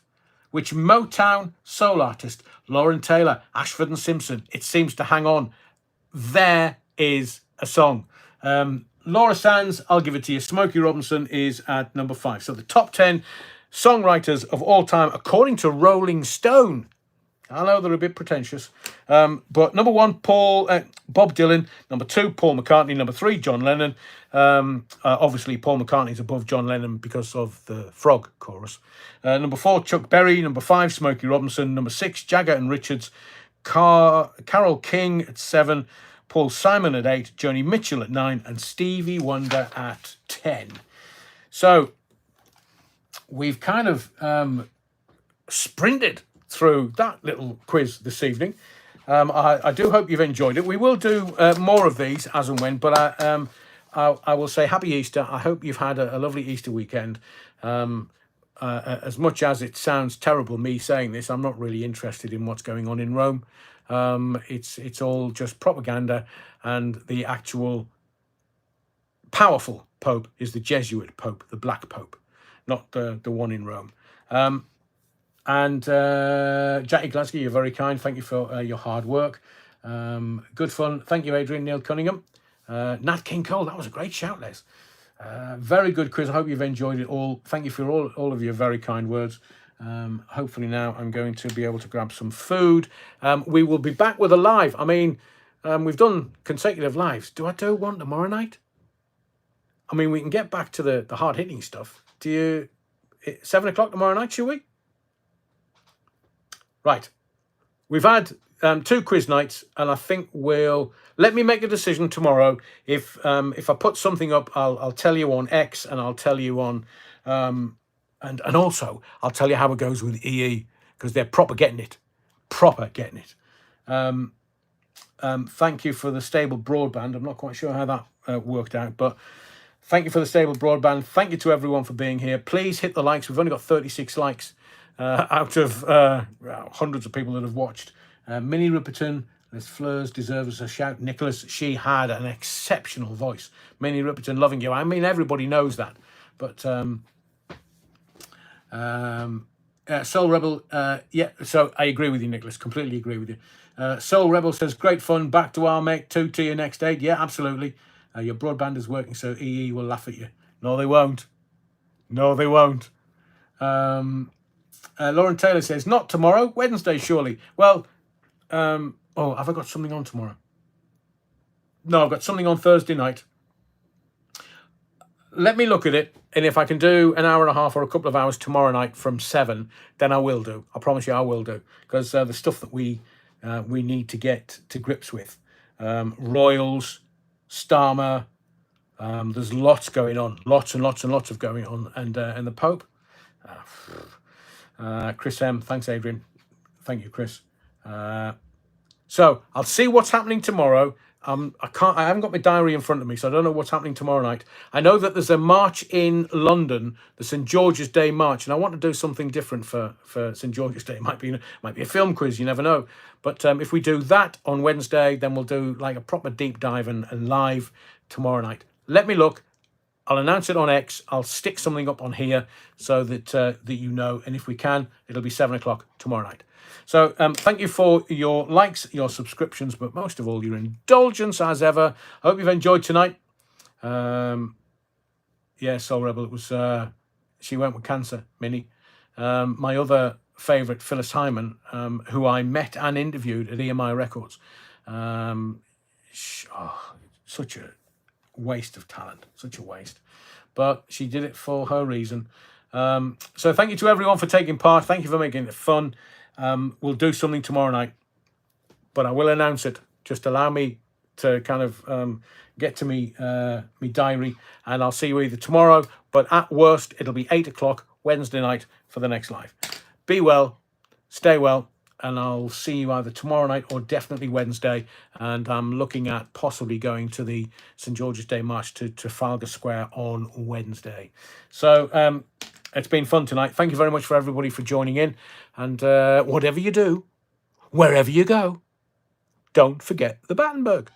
which Motown soul artist, Lauren Taylor, Ashford and Simpson, it seems to hang on. There is a song. Laura Sands, I'll give it to you. Smokey Robinson is at number 5. So the top 10 songwriters of all time, according to Rolling Stone. I know they're a bit pretentious. But number 1, Bob Dylan. Number 2, Paul McCartney. Number 3, John Lennon. Obviously, Paul McCartney's above John Lennon because of the Frog chorus. Number 4, Chuck Berry. Number 5, Smokey Robinson. Number 6, Jagger and Richards. Carole King at 7. Paul Simon at 8, Joni Mitchell at 9, and Stevie Wonder at 10. So we've kind of sprinted through that little quiz this evening. I do hope you've enjoyed it. We will do more of these as and when, but I will say happy Easter. I hope you've had a lovely Easter weekend. As much as it sounds terrible me saying this, I'm not really interested in what's going on in Rome. It's all just propaganda, and the actual powerful Pope is the Jesuit Pope, the Black Pope, not the one in Rome. And Jackie Glasgow, you're very kind. Thank you for your hard work. Good fun. Thank you, Adrian. Neil Cunningham. Nat King Cole, that was a great shout, Les. Very good quiz. I hope you've enjoyed it all. Thank you for all of your very kind words. Hopefully now I'm going to be able to grab some food. We will be back with a live. I mean, we've done consecutive lives. Do I do one tomorrow night? I mean, we can get back to the hard-hitting stuff. 7 o'clock tomorrow night, shall we? Right. We've had 2 quiz nights, and I think let me make a decision tomorrow. If I put something up, I'll tell you on X, and I'll tell you on and also I'll tell you how it goes with EE, because they're proper getting it. Thank you for the stable broadband. I'm not quite sure how that worked out, but thank you for the stable broadband. Thank you to everyone for being here. Please hit the likes. We've only got 36 likes out of hundreds of people that have watched. Minnie Ripperton, Les Fleurs deserves a shout. Nicholas, she had an exceptional voice. Minnie Ripperton, loving you. I mean, everybody knows that. But Soul Rebel, yeah, so I agree with you, Nicholas. Completely agree with you. Soul Rebel says, great fun. Back to our mate, 2 to your next date. Yeah, absolutely. Your broadband is working, so EE will laugh at you. No, they won't. No, they won't. Lauren Taylor says, not tomorrow, Wednesday, surely. Well, have I got something on tomorrow? No, I've got something on Thursday night. Let me look at it, and if I can do an hour and a half or a couple of hours tomorrow night from 7, then I will do. I promise you I will do, because the stuff that we need to get to grips with. Royals, Starmer, there's lots going on. Lots and lots and lots of going on. And the Pope. Chris M. Thanks, Adrian. Thank you, Chris. So I'll see what's happening tomorrow. I haven't got my diary in front of me, so I don't know what's happening tomorrow night. I know that there's a march in London, the St. George's Day March, and I want to do something different for St. George's Day. It might be a film quiz, you never know. But if we do that on Wednesday, then we'll do like a proper deep dive and live tomorrow night. Let me look. I'll announce it on X. I'll stick something up on here so that you know. And if we can, it'll be 7 o'clock tomorrow night. So thank you for your likes, your subscriptions, but most of all, your indulgence as ever. I hope you've enjoyed tonight. Yeah, Soul Rebel, it was, she went with cancer, Minnie. My other favourite, Phyllis Hyman, who I met and interviewed at EMI Records. Such a waste of talent, such a waste. But she did it for her reason. So thank you to everyone for taking part. Thank you for making it fun. We'll do something tomorrow night, but I will announce it. Just allow me to kind of get to me diary, and I'll see you either tomorrow, but at worst it'll be 8 o'clock Wednesday night for the next live. Be well, stay well, and I'll see you either tomorrow night or definitely Wednesday. And I'm looking at possibly going to the St. George's Day March to Trafalgar Square on Wednesday. So it's been fun tonight. Thank you very much for everybody for joining in. And whatever you do, wherever you go, don't forget the Battenberg.